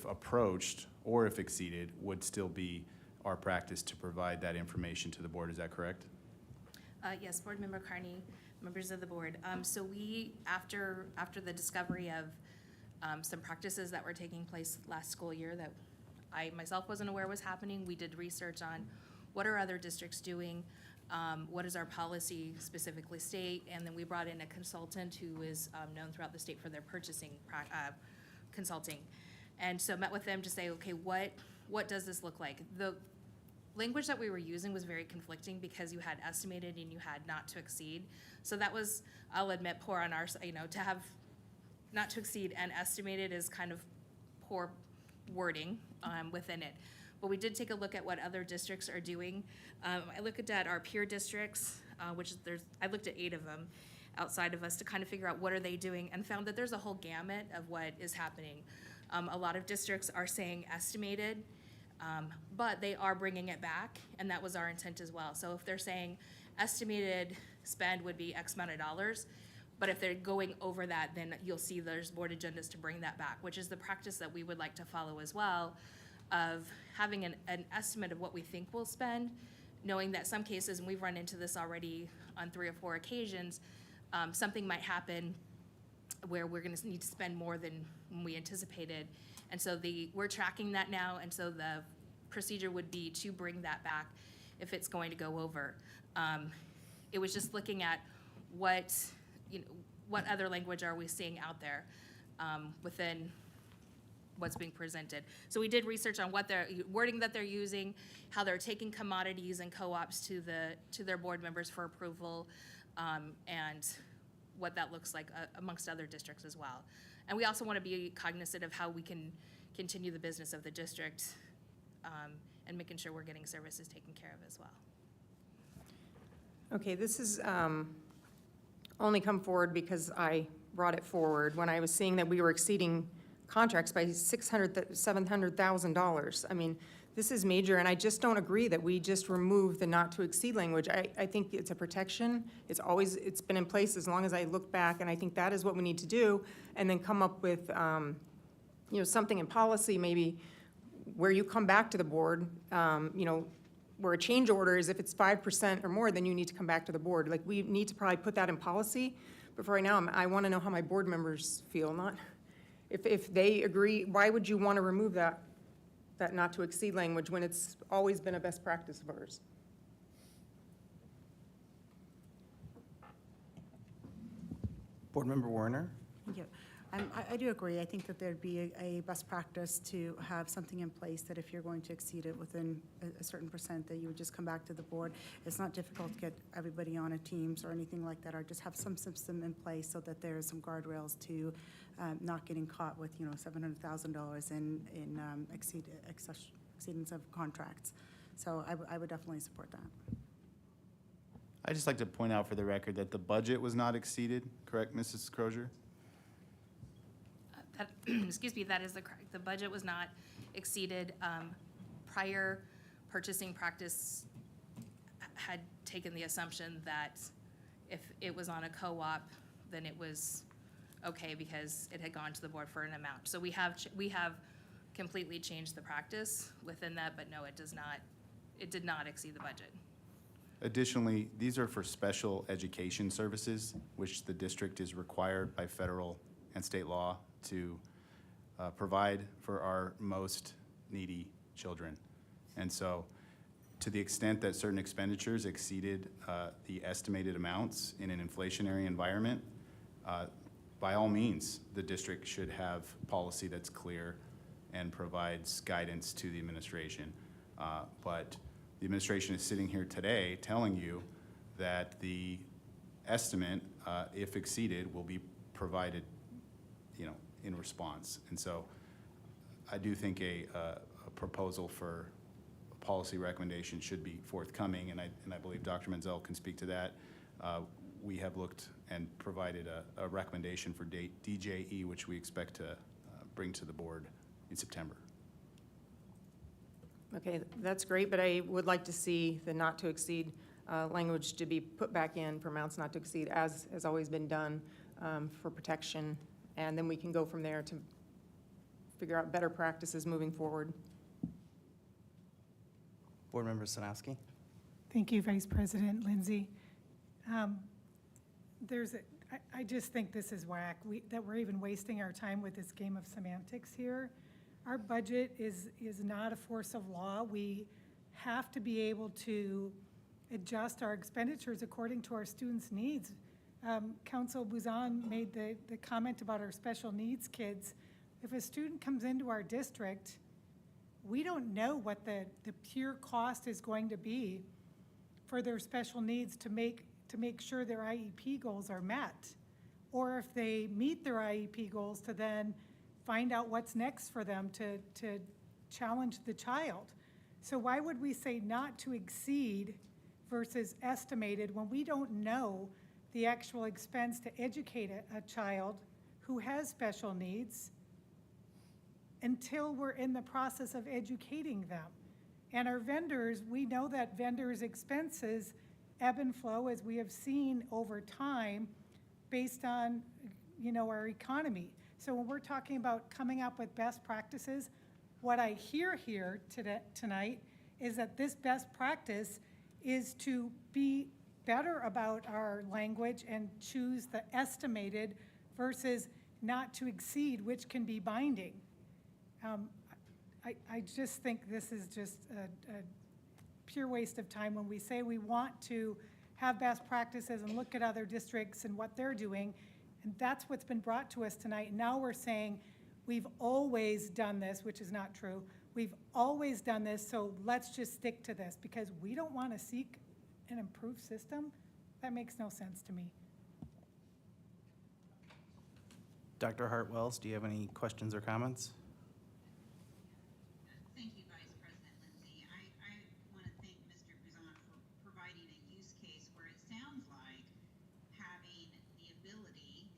approached or if exceeded, would still be our practice to provide that information to the board. Is that correct? Yes, Board Member Carney, members of the board. So we, after the discovery of some practices that were taking place last school year that I myself wasn't aware was happening, we did research on what are other districts doing, what does our policy specifically state, and then we brought in a consultant who is known throughout the state for their purchasing consulting. And so met with them to say, okay, what does this look like? The language that we were using was very conflicting because you had estimated and you had not to exceed. So that was, I'll admit, poor on our, to have not to exceed and estimated is kind of poor wording within it. But we did take a look at what other districts are doing. I looked at our peer districts, I looked at 8 of them outside of us to kind of figure out what are they doing, and found that there's a whole gamut of what is happening. A lot of districts are saying estimated, but they are bringing it back, and that was our intent as well. So if they're saying estimated spend would be X amount of dollars, but if they're going over that, then you'll see there's board agendas to bring that back, which is the practice that we would like to follow as well, of having an estimate of what we think we'll spend, knowing that some cases, and we've run into this already on 3 or 4 occasions, something might happen where we're gonna need to spend more than we anticipated. And so we're tracking that now, and so the procedure would be to bring that back if it's going to go over. It was just looking at what other language are we seeing out there within what's being presented. So we did research on what their wording that they're using, how they're taking commodities and co-ops to their board members for approval, and what that looks like amongst other districts as well. And we also want to be cognizant of how we can continue the business of the district and making sure we're getting services taken care of as well. Okay, this is only come forward because I brought it forward when I was seeing that we were exceeding contracts by $700,000. I mean, this is major, and I just don't agree that we just remove the not to exceed language. I think it's a protection. It's been in place as long as I look back, and I think that is what we need to do, and then come up with, something in policy maybe where you come back to the board, where a change order is if it's 5% or more, then you need to come back to the board. Like, we need to probably put that in policy, but for right now, I want to know how my board members feel, not, if they agree, why would you want to remove that not to exceed language when it's always been a best practice of ours? Board member Warner? Thank you. I do agree. I think that there'd be a best practice to have something in place that if you're going to exceed it within a certain percent, that you would just come back to the board. It's not difficult to get everybody on a Teams or anything like that, or just have some system in place so that there is some guardrails to not getting caught with, $700,000 in exceedance of contracts. So I would definitely support that. I'd just like to point out for the record that the budget was not exceeded, correct, Mrs. Crozier? Excuse me, that is correct. The budget was not exceeded. Prior purchasing practice had taken the assumption that if it was on a co-op, then it was okay because it had gone to the board for an amount. So we have completely changed the practice within that, but no, it did not exceed the budget. Additionally, these are for special education services, which the district is required by federal and state law to provide for our most needy children. And so, to the extent that certain expenditures exceeded the estimated amounts in an inflationary environment, by all means, the district should have policy that's clear and provides guidance to the administration. But the administration is sitting here today telling you that the estimate, if exceeded, will be provided, in response. And so I do think a proposal for a policy recommendation should be forthcoming, and I believe Dr. Menzel can speak to that. We have looked and provided a recommendation for DJE, which we expect to bring to the board in September. Okay, that's great, but I would like to see the not to exceed language to be put back in for amounts not to exceed, as has always been done, for protection. And then we can go from there to figure out better practices moving forward. Board Member Sanowski? Thank you, Vice President Lindsay. I just think this is whack, that we're even wasting our time with this game of semantics here. Our budget is not a force of law. We have to be able to adjust our expenditures according to our students' needs. Council Buzan made the comment about our special needs kids. If a student comes into our district, we don't know what the pure cost is going to be for their special needs to make sure their IEP goals are met. Or if they meet their IEP goals, to then find out what's next for them to challenge the child. So why would we say not to exceed versus estimated when we don't know the actual expense to educate a child who has special needs until we're in the process of educating them? And our vendors, we know that vendors' expenses ebb and flow, as we have seen over time, based on, our economy. So when we're talking about coming up with best practices, what I hear here tonight is that this best practice is to be better about our language and choose the estimated versus not to exceed, which can be binding. I just think this is just a pure waste of time when we say we want to have best practices and look at other districts and what they're doing. And that's what's been brought to us tonight. Now we're saying we've always done this, which is not true. We've always done this, so let's just stick to this because we don't want to seek an improved system. That makes no sense to me. Dr. Hartwells, do you have any questions or comments? Thank you, Vice President Lindsay. I want to thank Mr. Buzan for providing a use case where it sounds like having the ability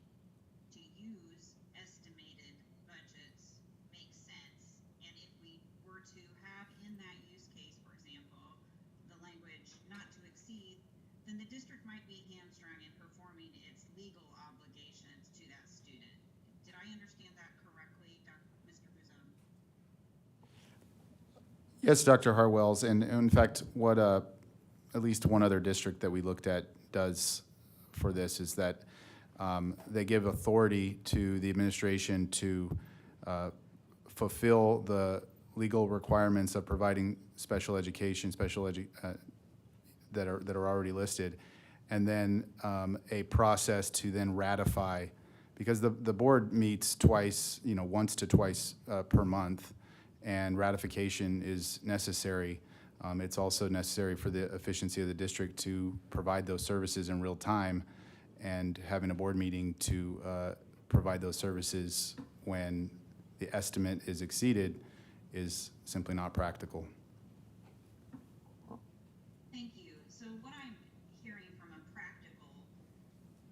to use estimated budgets makes sense. And if we were to have in that use case, for example, the language not to exceed, then the district might be hamstrung in performing its legal obligations to that student. Did I understand that correctly, Mr. Buzan? Yes, Dr. Harwells, and in fact, what at least one other district that we looked at does for this is that they give authority to the administration to fulfill the legal requirements of providing special education, that are already listed, and then a process to then ratify because the board meets twice, once to twice per month, and ratification is necessary. It's also necessary for the efficiency of the district to provide those services in real time, and having a board meeting to provide those services when the estimate is exceeded is simply not practical. Thank you. So what I'm hearing from a practical,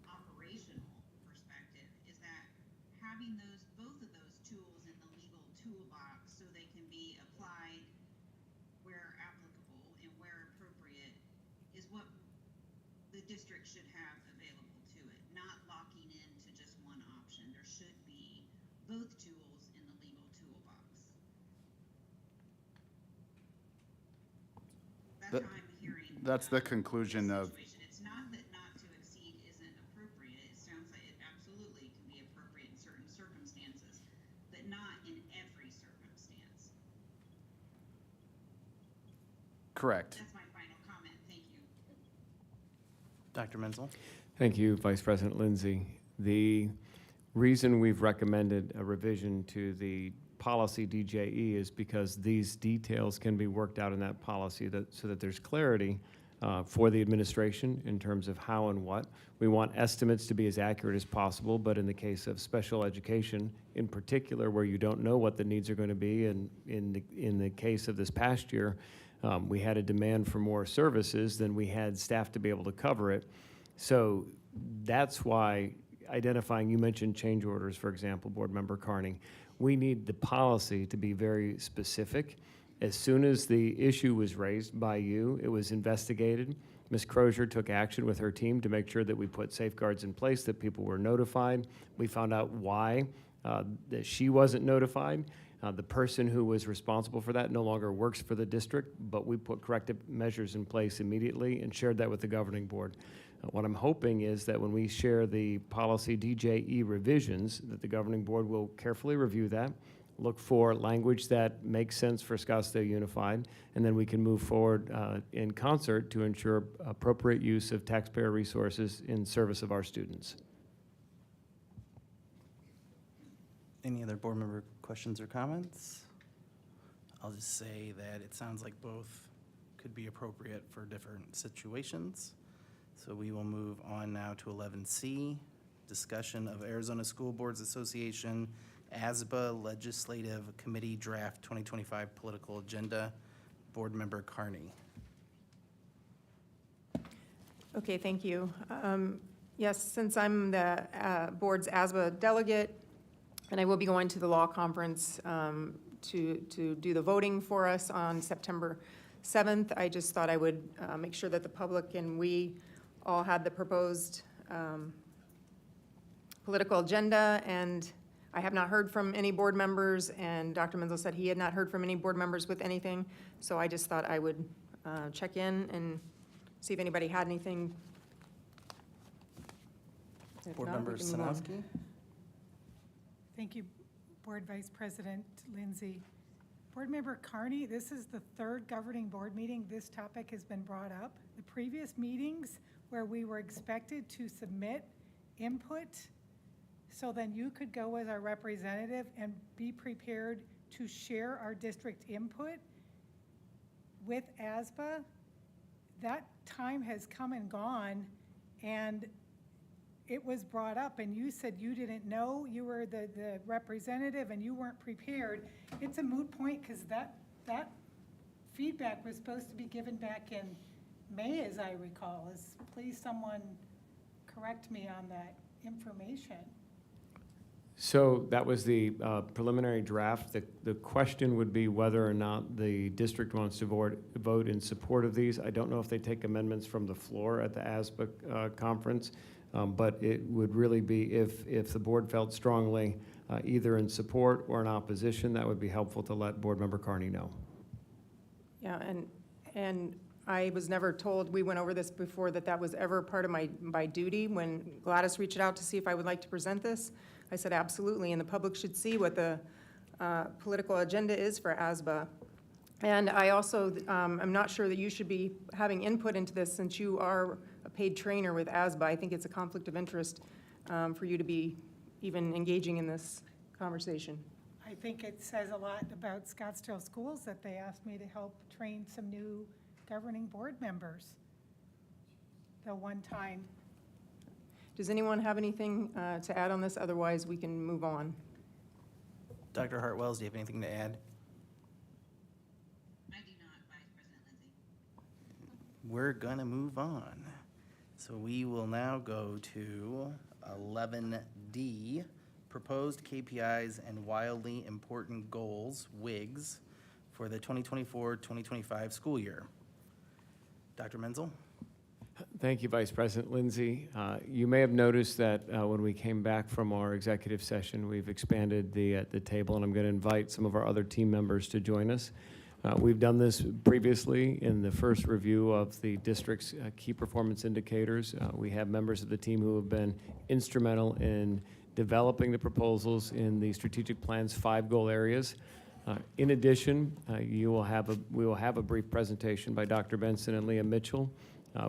operational perspective is that having both of those tools in the legal toolbox so they can be applied where applicable and where appropriate is what the district should have available to it, not locking into just one option. There should be both tools in the legal toolbox. That's how I'm hearing. That's the conclusion of, Situation. It's not that not to exceed isn't appropriate. It sounds like it absolutely can be appropriate in certain circumstances, but not in every circumstance. correct. That's my final comment. Thank you. Dr. Menzel? Thank you, Vice President Lindsay. The reason we've recommended a revision to the policy DJE is because these details can be worked out in that policy so that there's clarity for the administration in terms of how and what. We want estimates to be as accurate as possible, but in the case of special education, in particular, where you don't know what the needs are going to be, and in the case of this past year, we had a demand for more services than we had staff to be able to cover it. So that's why identifying, you mentioned change orders, for example, Board Member Carney. We need the policy to be very specific. As soon as the issue was raised by you, it was investigated. Ms. Crozier took action with her team to make sure that we put safeguards in place, that people were notified. We found out why that she wasn't notified. The person who was responsible for that no longer works for the district, but we put corrective measures in place immediately and shared that with the governing board. What I'm hoping is that when we share the policy DJE revisions, that the governing board will carefully review that, look for language that makes sense for Scottsdale Unified, and then we can move forward in concert to ensure appropriate use of taxpayer resources in service of our students. Any other board member questions or comments? I'll just say that it sounds like both could be appropriate for different situations. So we will move on now to 11C, discussion of Arizona School Boards Association ASBA Legislative Committee Draft 2025 Political Agenda. Board Member Carney. Okay, thank you. Yes, since I'm the board's ASBA delegate, and I will be going to the law conference to do the voting for us on September 7th, I just thought I would make sure that the public and we all had the proposed political agenda, and I have not heard from any board members, and Dr. Menzel said he had not heard from any board members with anything, so I just thought I would check in and see if anybody had anything. If Board not, we Member can move on. Sanowski? Thank you, Board Vice President Lindsay. Board Member Carney, this is the third governing board meeting this topic has been brought up. The previous meetings where we were expected to submit input, so then you could go as our representative and be prepared to share our district input with ASBA. That time has come and gone, and it was brought up, and you said you didn't know, you were the representative and you weren't prepared. It's a moot point because that feedback was supposed to be given back in May, as I recall. Please someone correct me on that information. So that was the preliminary draft. The question would be whether or not the district wants to vote in support of these. I don't know if they take amendments from the floor at the ASBA conference, but it would really be if the board felt strongly either in support or in opposition, that would be helpful to let Board Member Carney know. Yeah, and I was never told, we went over this before, that was ever part of my duty. When Gladys reached out to see if I would like to present this, I said absolutely, and the public should see what the political agenda is for ASBA. And I also, I'm not sure that you should be having input into this since you are a paid trainer with ASBA. I think it's a conflict of interest for you to be even engaging in this conversation. I think it says a lot about Scottsdale Schools that they asked me to help train some new governing board members. The one time. Does anyone have anything to add on this? Otherwise, we can move on. Dr. Hartwells, do you have anything to add? I do not, Vice President Lindsay. We're gonna move on. So we will now go to 11D, Proposed KPIs and Wildly Important Goals, WIGs, for the 2024-2025 school year. Dr. Menzel? Thank you, Vice President Lindsay. You may have noticed that when we came back from our executive session, we've expanded the table, and I'm going to invite some of our other team members to join us. We've done this previously in the first review of the district's key performance indicators. We have members of the team who have been instrumental in developing the proposals in the strategic plan's 5 goal areas. In addition, we will have a brief presentation by Dr. Benson and Leah Mitchell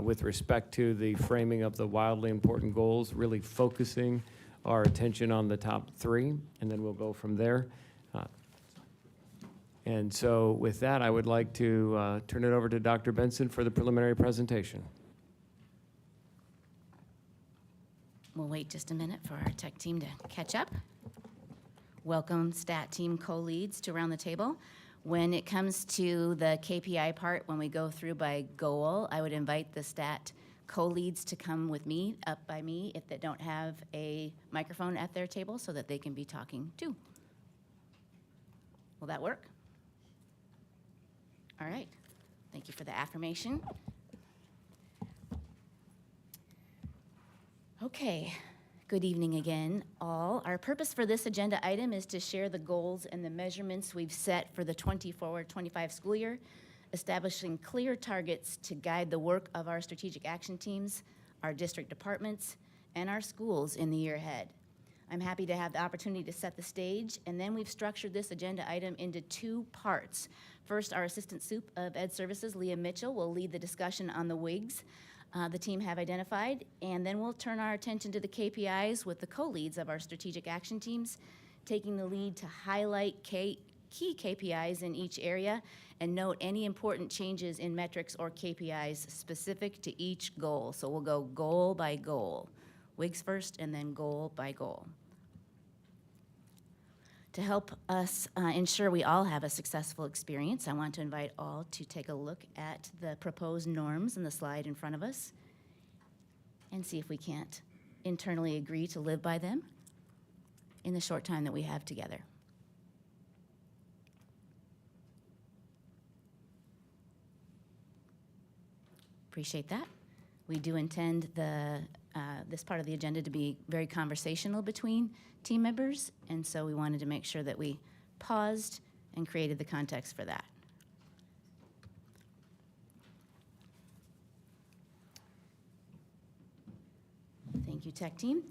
with respect to the framing of the wildly important goals, really focusing our attention on the top 3, and then we'll go from there. And so with that, I would like to turn it over to Dr. Benson for the preliminary presentation. We'll wait just a minute for our tech team to catch up. Welcome, STAT team co-leads to around the table. When it comes to the KPI part, when we go through by goal, I would invite the STAT co-leads to come with me, up by me, if they don't have a microphone at their table so that they can be talking too. Will that work? All right. Thank you for the affirmation. Okay. Good evening again, all. Our purpose for this agenda item is to share the goals and the measurements we've set for the 24-25 school year, establishing clear targets to guide the work of our strategic action teams, our district departments, and our schools in the year ahead. I'm happy to have the opportunity to set the stage, and then we've structured this agenda item into 2 parts. First, our Assistant Sup of Ed Services, Leah Mitchell, will lead the discussion on the WIGs the team have identified, and then we'll turn our attention to the KPIs with the co-leads of our strategic action teams, taking the lead to highlight key KPIs in each area and note any important changes in metrics or KPIs specific to each goal. So we'll go goal by goal, WIGs first and then goal by goal. To help us ensure we all have a successful experience, I want to invite all to take a look at the proposed norms in the slide in front of us and see if we can't internally agree to live by them in the short time that we have together. Appreciate that. We do intend this part of the agenda to be very conversational between team members, and so we wanted to make sure that we paused and created the context for that. Thank you, tech team.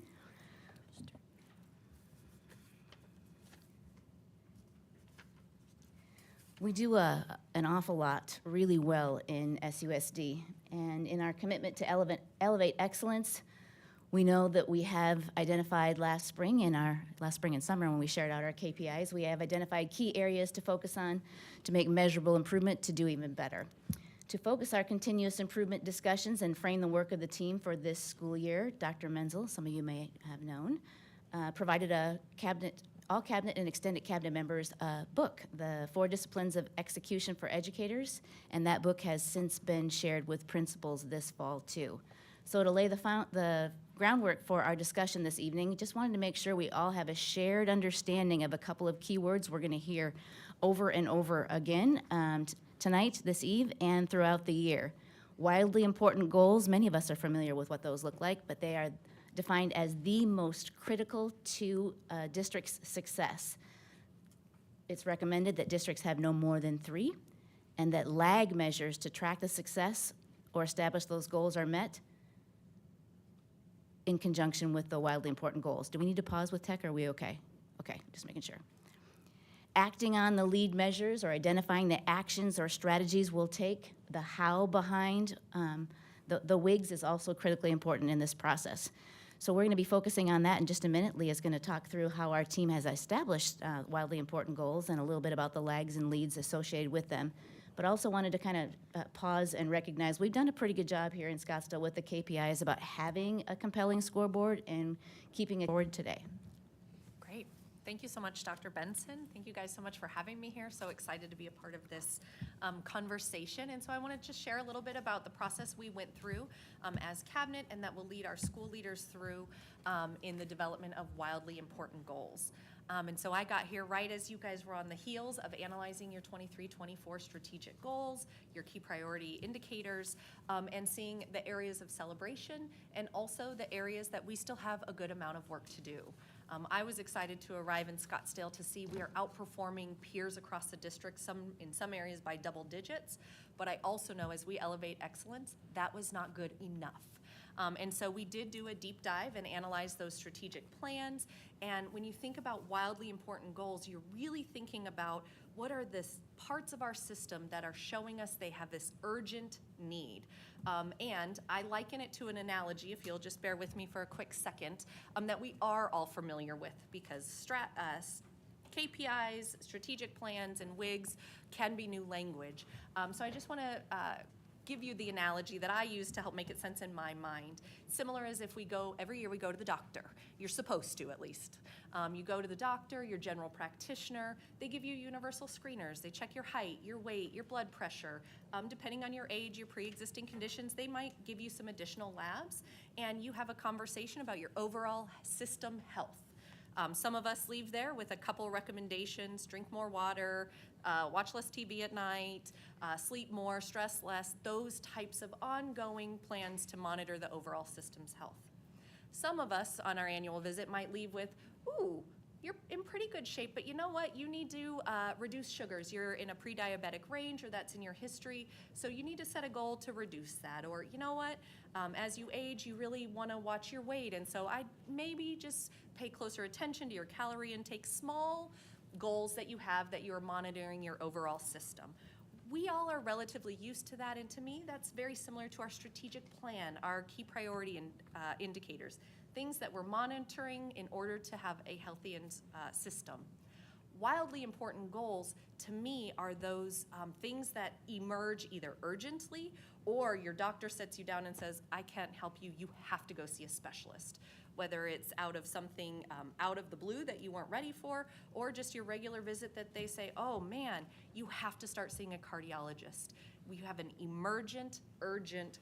We do an awful lot really well in SUSD, and in our commitment to elevate excellence, we know that we have identified last spring and summer when we shared out our KPIs, we have identified key areas to focus on to make measurable improvement to do even better. To focus our continuous improvement discussions and frame the work of the team for this school year, Dr. Menzel, some of you may have known, provided all cabinet and extended cabinet members a book, The 4 Disciplines of Execution for Educators, and that book has since been shared with principals this fall too. So to lay the groundwork for our discussion this evening, just wanted to make sure we all have a shared understanding of a couple of key words we're going to hear over and over again tonight, this eve, and throughout the year. Wildly important goals, many of us are familiar with what those look like, but they are defined as the most critical to a district's success. It's recommended that districts have no more than 3, and that lag measures to track the success or establish those goals are met in conjunction with the wildly important goals. Do we need to pause with tech, or are we okay? Okay, just making sure. Acting on the lead measures or identifying the actions or strategies we'll take, the how behind the WIGs is also critically important in this process. So we're going to be focusing on that in just a minute. Leah's going to talk through how our team has established wildly important goals and a little bit about the lags and leads associated with them. But also wanted to kind of pause and recognize we've done a pretty good job here in Scottsdale with the KPIs about having a compelling scoreboard and keeping it forward today. Great. Thank you so much, Dr. Benson. Thank you guys so much for having me here. So excited to be a part of this conversation. And so I want to just share a little bit about the process we went through as cabinet and that will lead our school leaders through in the development of wildly important goals. And so I got here right as you guys were on the heels of analyzing your 23-24 strategic goals, your key priority indicators, and seeing the areas of celebration and also the areas that we still have a good amount of work to do. I was excited to arrive in Scottsdale to see we are outperforming peers across the district, in some areas by double digits, but I also know as we elevate excellence, that was not good enough. And so we did do a deep dive and analyze those strategic plans. And when you think about wildly important goals, you're really thinking about what are the parts of our system that are showing us they have this urgent need. And I liken it to an analogy, if you'll just bear with me for a quick second, that we are all familiar with because KPIs, strategic plans, and WIGs can be new language. So I just want to give you the analogy that I use to help make it sense in my mind. Similar as if every year we go to the doctor. You're supposed to, at least. You go to the doctor, your general practitioner, they give you universal screeners. They check your height, your weight, your blood pressure. Depending on your age, your pre-existing conditions, they might give you some additional labs, and you have a conversation about your overall system health. Some of us leave there with a couple recommendations: drink more water, watch less TV at night, sleep more, stress less, those types of ongoing plans to monitor the overall system's health. Some of us on our annual visit might leave with, ooh, you're in pretty good shape, but you know what? You need to reduce sugars. You're in a pre-diabetic range, or that's in your history, so you need to set a goal to reduce that. Or you know what? As you age, you really want to watch your weight, and so I'd maybe just pay closer attention to your calorie intake, small goals that you have that you're monitoring your overall system. We all are relatively used to that, and to me, that's very similar to our strategic plan, our key priority indicators, things that we're monitoring in order to have a healthy system. Wildly important goals, to me, are those things that emerge either urgently or your doctor sets you down and says, I can't help you, you have to go see a specialist. Whether it's out of something out of the blue that you weren't ready for, or just your regular visit that they say, oh man, you have to start seeing a cardiologist. You have an emergent, urgent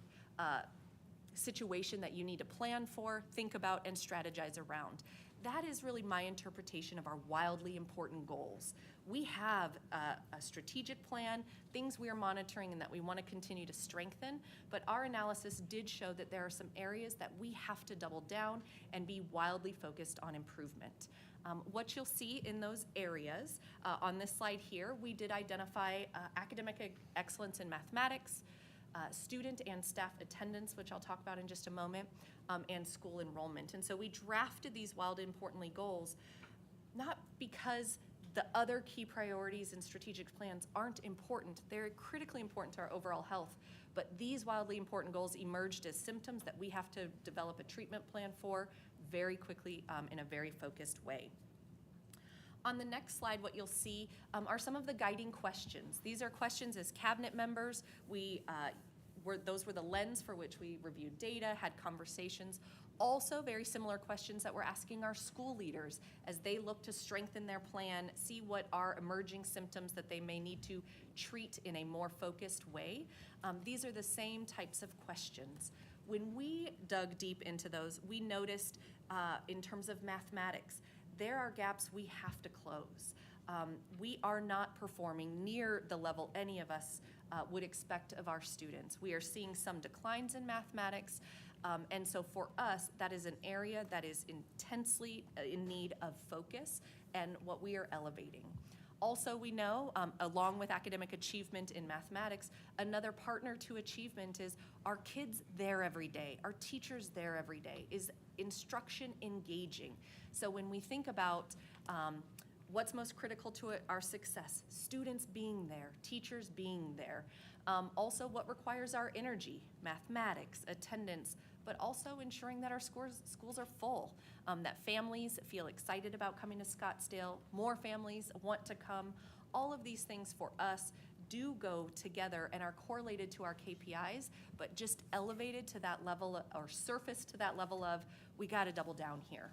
situation that you need to plan for, think about, and strategize around. That is really my interpretation of our wildly important goals. We have a strategic plan, things we are monitoring and that we want to continue to strengthen, but our analysis did show that there are some areas that we have to double down and be wildly focused on improvement. What you'll see in those areas, on this slide here, we did identify academic excellence in mathematics, student and staff attendance, which I'll talk about in just a moment, and school enrollment. And so we drafted these wildly importantly goals, not because the other key priorities and strategic plans aren't important. They're critically important to our overall health, but these wildly important goals emerged as symptoms that we have to develop a treatment plan for very quickly in a very focused way. On the next slide, what you'll see are some of the guiding questions. These are questions as cabinet members. Those were the lens for which we reviewed data, had conversations. Also, very similar questions that we're asking our school leaders as they look to strengthen their plan, see what are emerging symptoms that they may need to treat in a more focused way. These are the same types of questions. When we dug deep into those, we noticed in terms of mathematics, there are gaps we have to close. We are not performing near the level any of us would expect of our students. We are seeing some declines in mathematics, and so for us, that is an area that is intensely in need of focus and what we are elevating. Also, we know, along with academic achievement in mathematics, another partner to achievement is our kids there every day, our teachers there every day. Is instruction engaging? So when we think about what's most critical to our success, students being there, teachers being there. Also, what requires our energy, mathematics, attendance, but also ensuring that our schools are full, that families feel excited about coming to Scottsdale, more families want to come. All of these things for us do go together and are correlated to our KPIs, but just elevated to that level or surfaced to that level of, we got to double down here.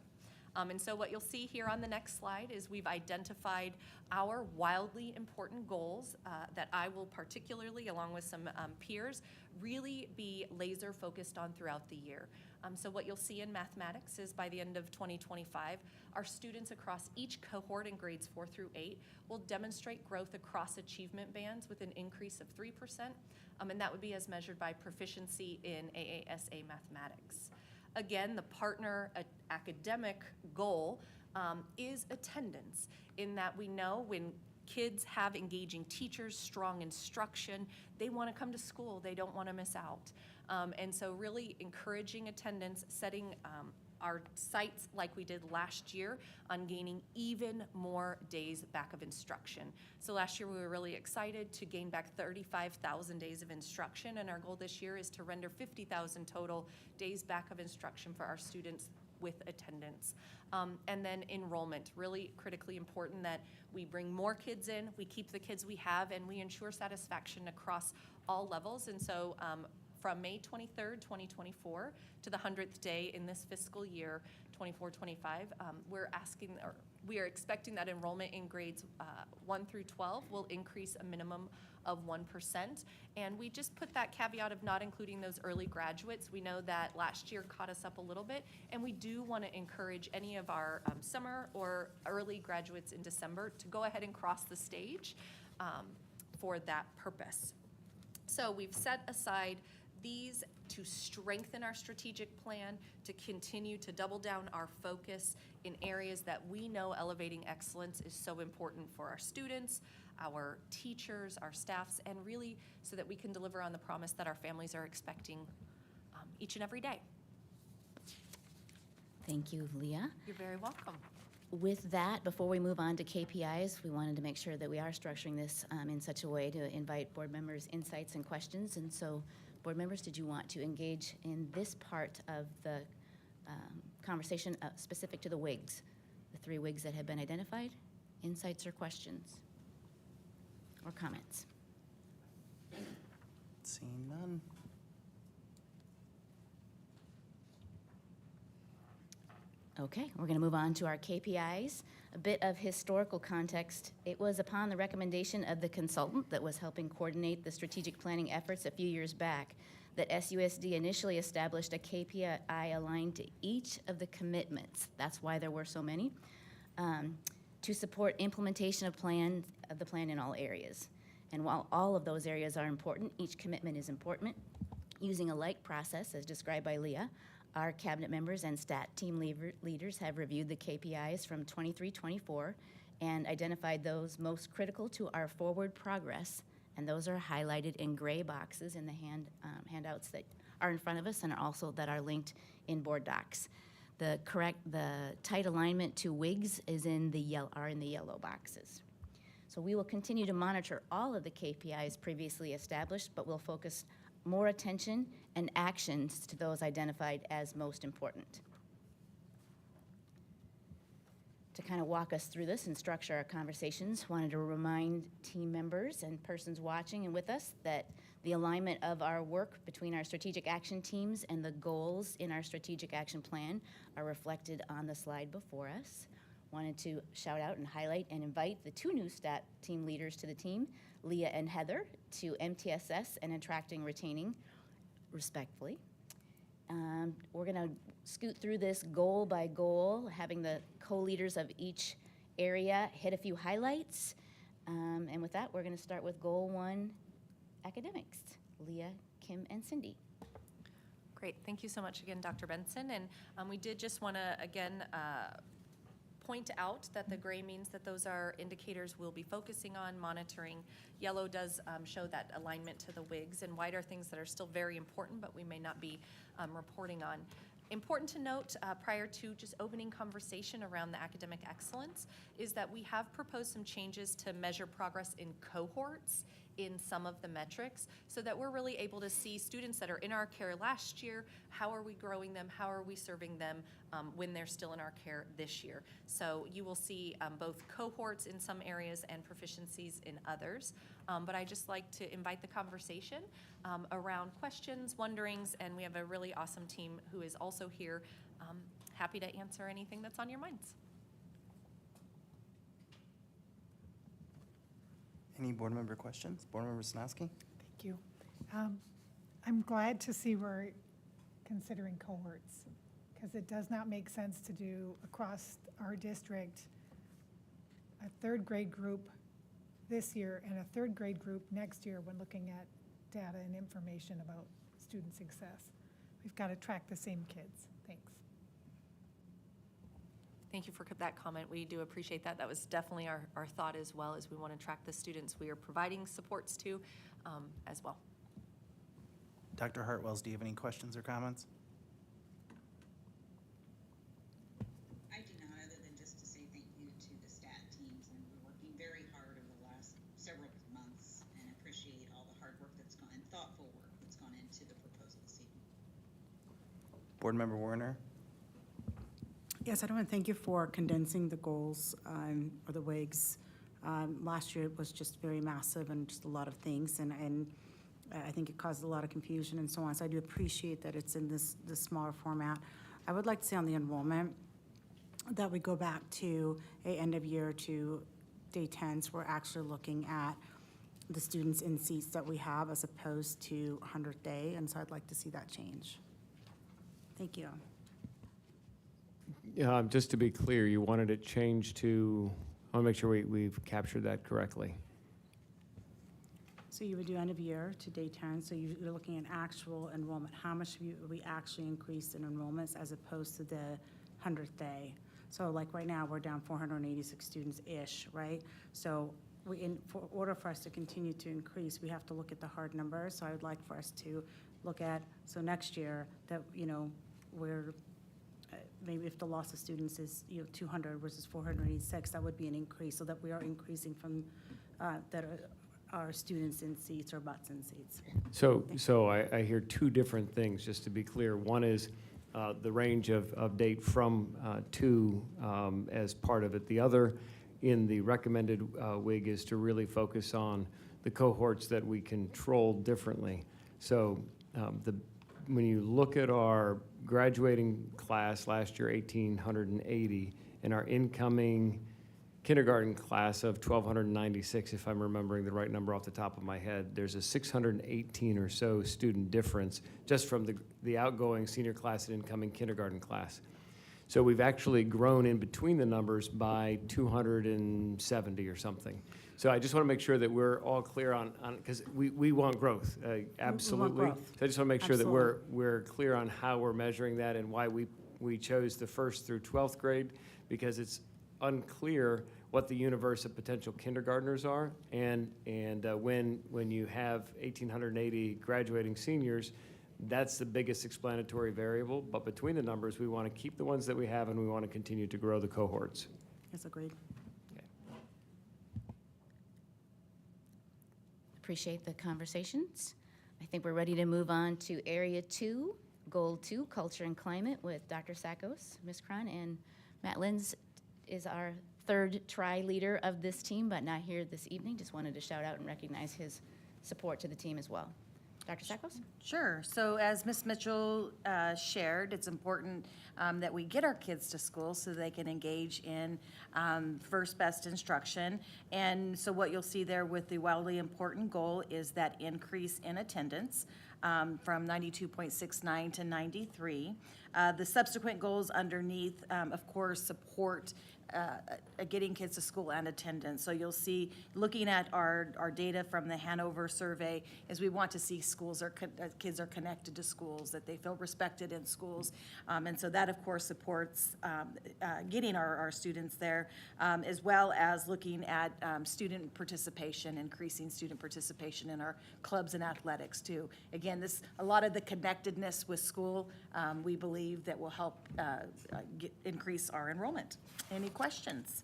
And so what you'll see here on the next slide is we've identified our wildly important goals that I will particularly, along with some peers, really be laser focused on throughout the year. So what you'll see in mathematics is by the end of 2025, our students across each cohort in grades 4 through 8 will demonstrate growth across achievement bands with an increase of 3%, and that would be as measured by proficiency in AASA mathematics. Again, the partner academic goal is attendance, in that we know when kids have engaging teachers, strong instruction, they want to come to school, they don't want to miss out. And so really encouraging attendance, setting our sights like we did last year on gaining even more days back of instruction. So last year we were really excited to gain back 35,000 days of instruction, and our goal this year is to render 50,000 total days back of instruction for our students with attendance. And then enrollment, really critically important that we bring more kids in, we keep the kids we have, and we ensure satisfaction across all levels. And so from May 23rd, 2024 to the 100th day in this fiscal year, 24-25, we are expecting that enrollment in grades 1 through 12 will increase a minimum of 1%. And we just put that caveat of not including those early graduates. We know that last year caught us up a little bit, and we do want to encourage any of our summer or early graduates in December to go ahead and cross the stage for that purpose. So we've set aside these to strengthen our strategic plan, to continue to double down our focus in areas that we know elevating excellence is so important for our students, our teachers, our staffs, and really so that we can deliver on the promise that our families are expecting each and every day. Thank you, Leah. You're very welcome. With that, before we move on to KPIs, we wanted to make sure that we are structuring this in such a way to invite board members' insights and questions. And so, board members, did you want to engage in this part of the conversation specific to the WIGs, the 3 WIGs that have been identified? Insights or questions or comments? Seeing none. Okay, we're going to move on to our KPIs. A bit of historical context. It was upon the recommendation of the consultant that was helping coordinate the strategic planning efforts a few years back that SUSD initially established a KPI aligned to each of the commitments. That's why there were so many, to support implementation of the plan in all areas. And while all of those areas are important, each commitment is important. Using a like process, as described by Leah, our cabinet members and STAT team leaders have reviewed the KPIs from 23-24 and identified those most critical to our forward progress, and those are highlighted in gray boxes in the handouts that are in front of us and also that are linked in board docs. The tight alignment to WIGs is in the yellow boxes. So we will continue to monitor all of the KPIs previously established, but we'll focus more attention and actions to those identified as most important. To kind of walk us through this and structure our conversations, wanted to remind team members and persons watching and with us that the alignment of our work between our strategic action teams and the goals in our strategic action plan are reflected on the slide before us. Wanted to shout out and highlight and invite the 2 new STAT team leaders to the team, Leah and Heather, to MTSS and attracting, retaining, respectfully. We're going to scoot through this goal by goal, having the co-leaders of each area hit a few highlights. And with that, we're going to start with goal 1, academics. Leah, Kim, and Cindy. Great. Thank you so much again, Dr. Benson. And we did just want to, again, point out that the gray means that those are indicators we'll be focusing on, monitoring. Yellow does show that alignment to the WIGs, and white are things that are still very important, but we may not be reporting on. Important to note, prior to just opening conversation around the academic excellence, is that we have proposed some changes to measure progress in cohorts in some of the metrics so that we're really able to see students that are in our care last year, how are we growing them, how are we serving them when they're still in our care this year. So you will see both cohorts in some areas and proficiencies in others. But I just like to invite the conversation around questions, wonderings, and we have a really awesome team who is also here, happy to answer anything that's on your minds. Any board member questions? Board Member Snosky? Thank you. I'm glad to see we're considering cohorts, because it does not make sense to do across our district a third grade group this year and a third grade group next year when looking at data and information about student success. We've got to track the same kids. Thanks. Thank you for that comment. We do appreciate that. That was definitely our thought as well, as we want to track the students we are providing supports to as well. Dr. Hartwells, do you have any questions or comments? I do not, other than just to say thank you to the STAT teams, and we're working very hard over the last several months, and appreciate all the hard work that's gone, and thoughtful work that's gone into the proposal this evening. Board Member Warner? Yes, I want to thank you for condensing the goals or the WIGs. Last year it was just very massive and just a lot of things, and I think it caused a lot of confusion and so on. So I do appreciate that it's in this smaller format. I would like to say on the enrollment that we go back to a end of year to day 10s. We're actually looking at the students in seats that we have as opposed to 100th day, and so I'd like to see that change. Thank you. Just to be clear, you wanted it changed to, I want to make sure we've captured that correctly. So you would do end of year to day 10, so you're looking at actual enrollment. How much have we actually increased in enrollments as opposed to the 100th day? So like right now, we're down 486 students-ish, right? So for order for us to continue to increase, we have to look at the hard numbers. So I would like for us to look at, so next year, that, we're, maybe if the loss of students is 200 versus 486, that would be an increase, so that we are increasing from that are students in seats or butts in seats. So I hear two different things, just to be clear. One is the range of date from to as part of it. The other, in the recommended WIG, is to really focus on the cohorts that we control differently. So when you look at our graduating class last year, 1,880, and our incoming kindergarten class of 1,296, if I'm remembering the right number off the top of my head, there's a 618 or so student difference just from the outgoing senior class and incoming kindergarten class. So we've actually grown in between the numbers by 270 or something. So I just want to make sure that we're all clear on because we want growth, absolutely. We want growth. So I just want to make sure that Absolutely. we're clear on how we're measuring that and why we chose the 1st through 12th grade, because it's unclear what the universe of potential kindergartners are, and when you have 1,880 graduating seniors, that's the biggest explanatory variable. But between the numbers, we want to keep the ones that we have, and we want to continue to grow the cohorts. Yes, agreed. Appreciate the conversations. I think we're ready to move on to Area 2, Goal 2, Culture and Climate, with Dr. Sackos, Ms. Cron, and Matt Linz is our third tri-leader of this team, but not here this evening. Just wanted to shout out and recognize his support to the team as well. Dr. Sackos? Sure. So as Ms. Mitchell shared, it's important that we get our kids to school so they can engage in first best instruction. And so what you'll see there with the wildly important goal is that increase in attendance from 92.69 to 93. The subsequent goals underneath, of course, support getting kids to school and attendance. So you'll see, looking at our data from the Hanover survey, is we want to see kids are connected to schools, that they feel respected in schools. And so that, of course, supports getting our students there, as well as looking at student participation, increasing student participation in our clubs and athletics too. Again, a lot of the connectedness with school, we believe that will help increase our enrollment. Any questions?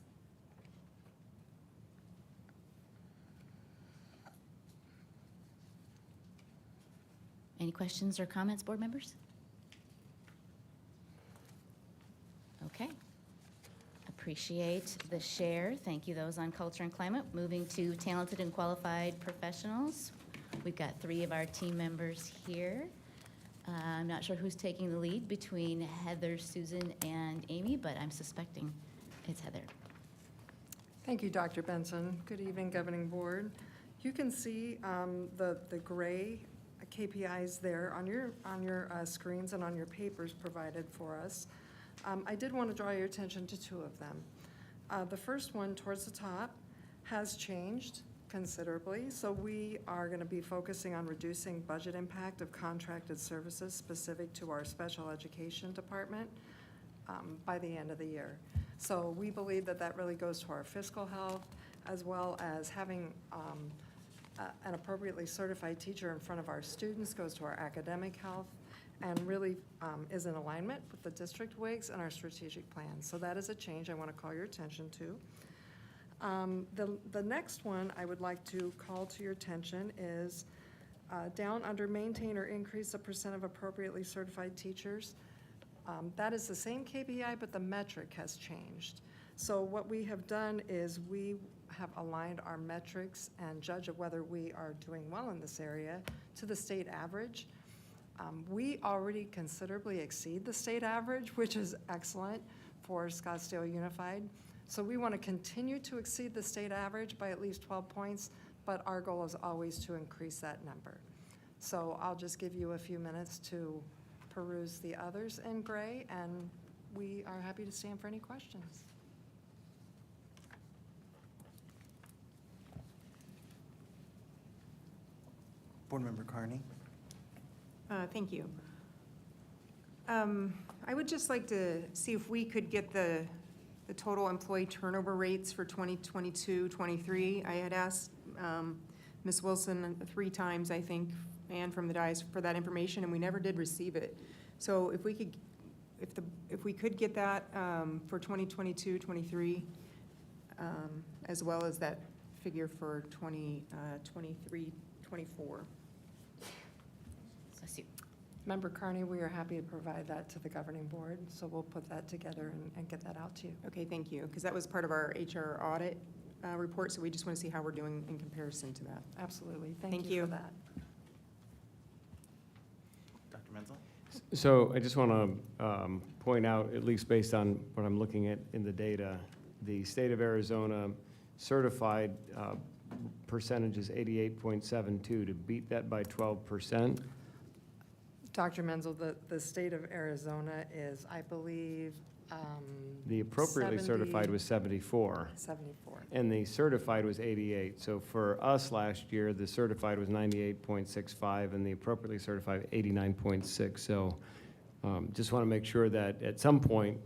Any questions or comments, board members? Okay. Appreciate the share. Thank you, those on culture and climate. Moving to talented and qualified professionals. We've got 3 of our team members here. I'm not sure who's taking the lead between Heather, Susan, and Amy, but I'm suspecting it's Heather. Thank you, Dr. Benson. Good evening, Governing Board. You can see the gray KPIs there on your screens and on your papers provided for us. I did want to draw your attention to 2 of them. The first one towards the top has changed considerably, so we are going to be focusing on reducing budget impact of contracted services specific to our special education department by the end of the year. So we believe that that really goes to our fiscal health, as well as having an appropriately certified teacher in front of our students, goes to our academic health, and really is in alignment with the district WIGs and our strategic plan. So that is a change I want to call your attention to. The next one I would like to call to your attention is down under maintain or increase the % of appropriately certified teachers. That is the same KPI, but the metric has changed. So what we have done is we have aligned our metrics and judge of whether we are doing well in this area to the state average. We already considerably exceed the state average, which is excellent for Scottsdale Unified. So we want to continue to exceed the state average by at least 12 points, but our goal is always to increase that number. So I'll just give you a few minutes to peruse the others in gray, and we are happy to stand for any questions. Board Member Carney? Thank you. I would just like to see if we could get the total employee turnover rates for 2022-23. I had asked Ms. Wilson 3 times, I think, and from the dais for that information, and we never did receive it. So if we could, if we could get that for 2022-23, as well as that figure for 2023-24. Member Carney, we are happy to provide that to the governing board, so we'll put that together and get that out to you. Okay, thank you, because that was part of our HR audit report, so we just want to see how we're doing in comparison to that. Absolutely. Thank you for that. Dr. Menzel? So I just want to point out, at least based on what I'm looking at in the data, the state of Arizona certified percentage is 88.72. To beat that by 12%. Dr. Menzel, the state of Arizona is, I believe, The appropriately certified was 74. 74. And the certified was 88. So for us last year, the certified was 98.65 and the appropriately certified 89.6. So just want to make sure that at some point,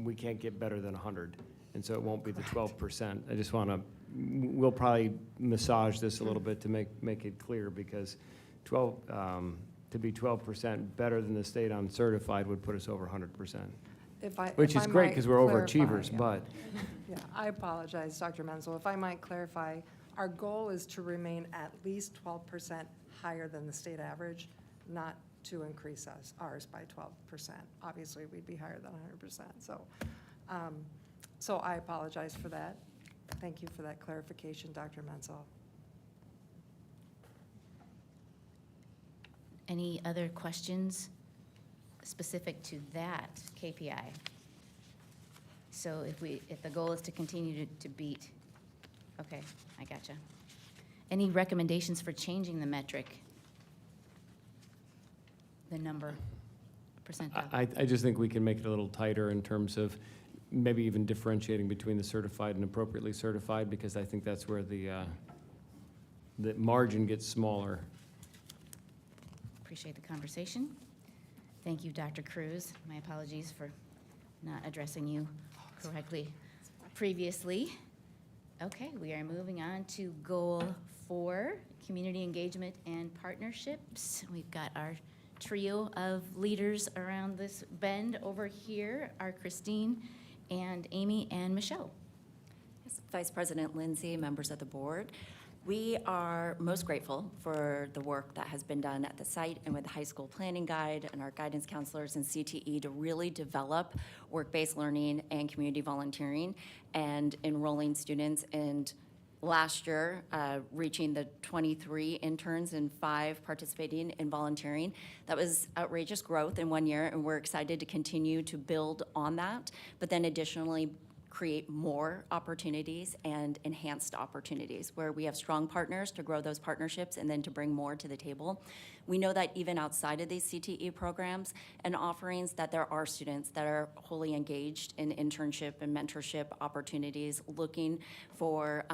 we can't get better than 100. And so it won't be the 12%. I just want to, we'll probably massage this a little bit to make it clear, because to be 12% better than the state on certified would put us over 100%. Which is great because we're overachievers, but. Yeah, I apologize, Dr. Menzel. If I might clarify, our goal is to remain at least 12% higher than the state average, not to increase ours by 12%. Obviously, we'd be higher than 100%. So I apologize for that. Thank you for that clarification, Dr. Menzel. Any other questions specific to that KPI? So if the goal is to continue to beat, okay, I gotcha. Any recommendations for changing the metric? The number, percentile? I just think we can make it a little tighter in terms of maybe even differentiating between the certified and appropriately certified, because I think that's where the margin gets smaller. Appreciate the conversation. Thank you, Dr. Cruz. My apologies for not addressing you correctly previously. Okay, we are moving on to Goal 4, Community Engagement and Partnerships. We've got our trio of leaders around this bend over here, are Christine and Amy and Michelle. Yes, Vice President Lindsay, members of the board. We are most grateful for the work that has been done at the site and with the high school planning guide and our guidance counselors and CTE to really develop work-based learning and community volunteering and enrolling students. And last year, reaching the 23 interns and 5 participating in volunteering. That was outrageous growth in 1 year, and we're excited to continue to build on that, but then additionally create more opportunities and enhanced opportunities where we have strong partners to grow those partnerships and then to bring more to the table. We know that even outside of these CTE programs and offerings, that there are students that are wholly engaged in internship and mentorship opportunities, looking for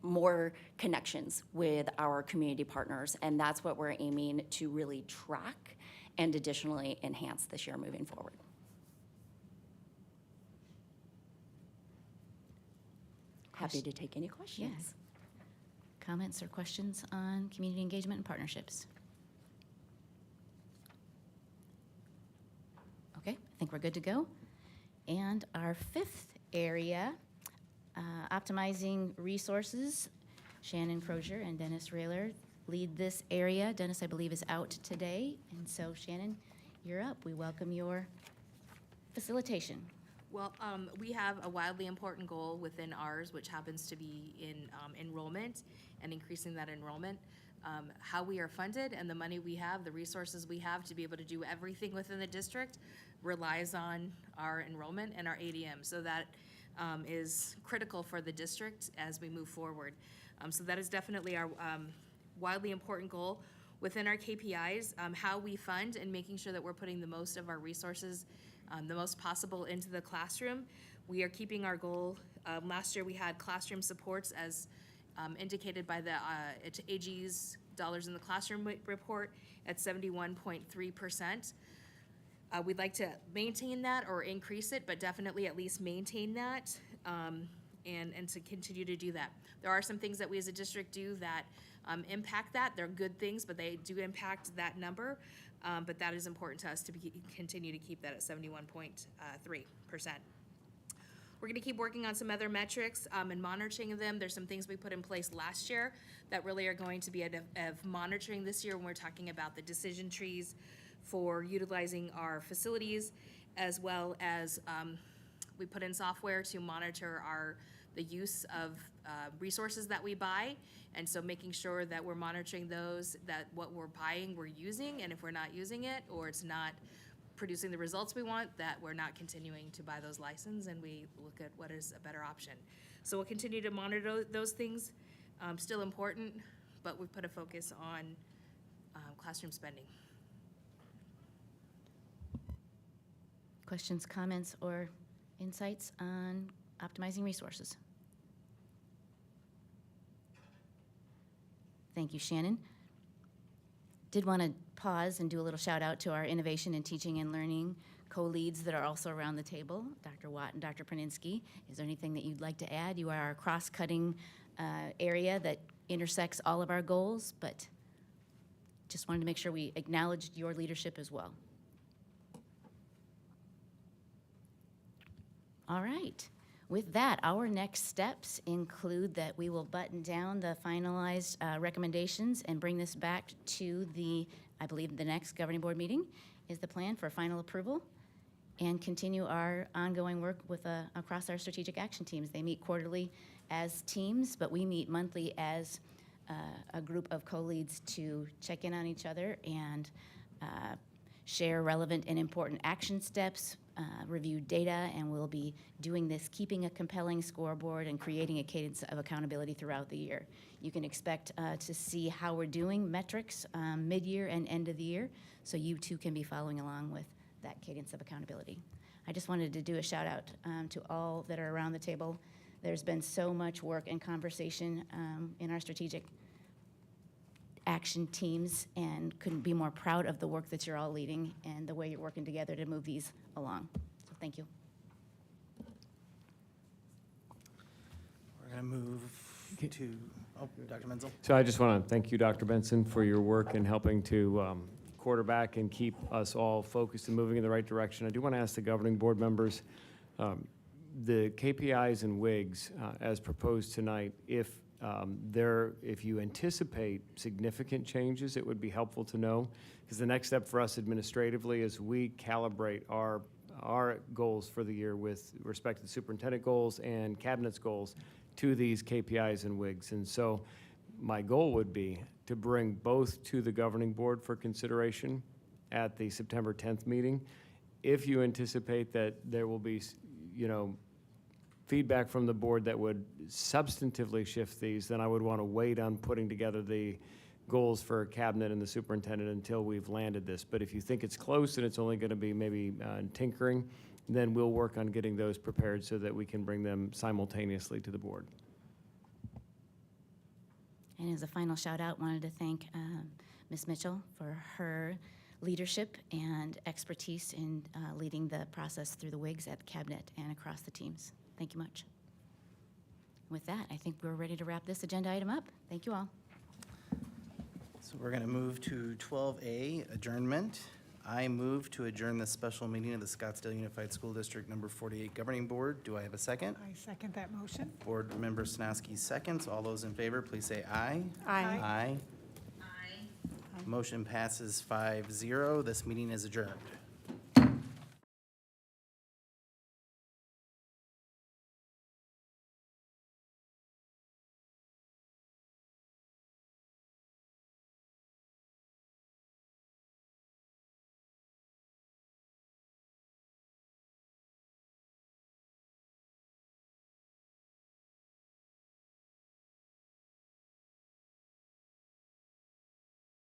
more connections with our community partners. And that's what we're aiming to really track and additionally enhance this year moving forward. Happy to take any questions. Yes. Comments or questions on community engagement and partnerships? Okay, I think we're good to go. And our 5th area, optimizing resources. Shannon Crozier and Dennis Railer lead this area. Dennis, I believe, is out today. And so, Shannon, you're up. We welcome your facilitation. Well, we have a wildly important goal within ours, which happens to be in enrollment and increasing that enrollment. How we are funded and the money we have, the resources we have to be able to do everything within the district relies on our enrollment and our ADM. So that is critical for the district as we move forward. So that is definitely our wildly important goal. Within our KPIs, how we fund and making sure that we're putting the most of our resources the most possible into the classroom. We are keeping our goal. Last year we had classroom supports as indicated by the AG's Dollars in the Classroom report at 71.3%. We'd like to maintain that or increase it, but definitely at least maintain that and to continue to do that. There are some things that we as a district do that impact that. They're good things, but they do impact that number. But that is important to us to continue to keep that at 71.3%. We're going to keep working on some other metrics and monitoring them. There's some things we put in place last year that really are going to be of monitoring this year when we're talking about the decision trees for utilizing our facilities, as well as we put in software to monitor the use of resources that we buy. And so making sure that we're monitoring those, that what we're buying, we're using, and if we're not using it or it's not producing the results we want, that we're not continuing to buy those licenses and we look at what is a better option. So we'll continue to monitor those things, still important, but we put a focus on classroom spending. Questions, comments, or insights on optimizing resources? Thank you, Shannon. Did want to pause and do a little shout out to our innovation in teaching and learning co-leads that are also around the table, Dr. Watt and Dr. Praninsky. Is there anything that you'd like to add? You are our cross-cutting area that intersects all of our goals, but just wanted to make sure we acknowledged your leadership as well. All right. With that, our next steps include that we will button down the finalized recommendations and bring this back to I believe the next governing board meeting is the plan for final approval, and continue our ongoing work with across our strategic action teams. They meet quarterly as teams, but we meet monthly as a group of co-leads to check in on each other and share relevant and important action steps, review data, and we'll be doing this, keeping a compelling scoreboard and creating a cadence of accountability throughout the year. You can expect to see how we're doing metrics mid-year and end of the year, so you too can be following along with that cadence of accountability. I just wanted to do a shout out to all that are around the table. There's been so much work and conversation in our strategic action teams, and couldn't be more proud of the work that you're all leading and the way you're working together to move these along. So thank you. We're going to move to, Dr. Menzel. So I just want to thank you, Dr. Benson, for your work in helping to quarterback and keep us all focused and moving in the right direction. I do want to ask the governing board members, the KPIs and WIGs as proposed tonight, if If you anticipate significant changes, it would be helpful to know, because the next step for us administratively is we calibrate our goals for the year with respect to the superintendent goals and cabinet's goals to these KPIs and WIGs. And so my goal would be to bring both to the governing board for consideration at the September 10th meeting. If you anticipate that there will be, feedback from the board that would substantively shift these, then I would want to wait on putting together the goals for cabinet and the superintendent until we've landed this. But if you think it's close and it's only going to be maybe tinkering, then we'll work on getting those prepared so that we can bring them simultaneously to the board. And as a final shout out, wanted to thank Ms. Mitchell for her leadership and expertise in leading the process through the WIGs at the cabinet and across the teams. Thank you much. With that, I think we're ready to wrap this agenda item up. Thank you all. So we're going to move to 12A, adjournment. I move to adjourn the special meeting of the Scottsdale Unified School District Number 48 Governing Board. Do I have a second? I second that motion. Board Member Snasky seconds. All those in favor, please say aye. Aye. Aye. Aye. Motion passes 5-0. This meeting is adjourned.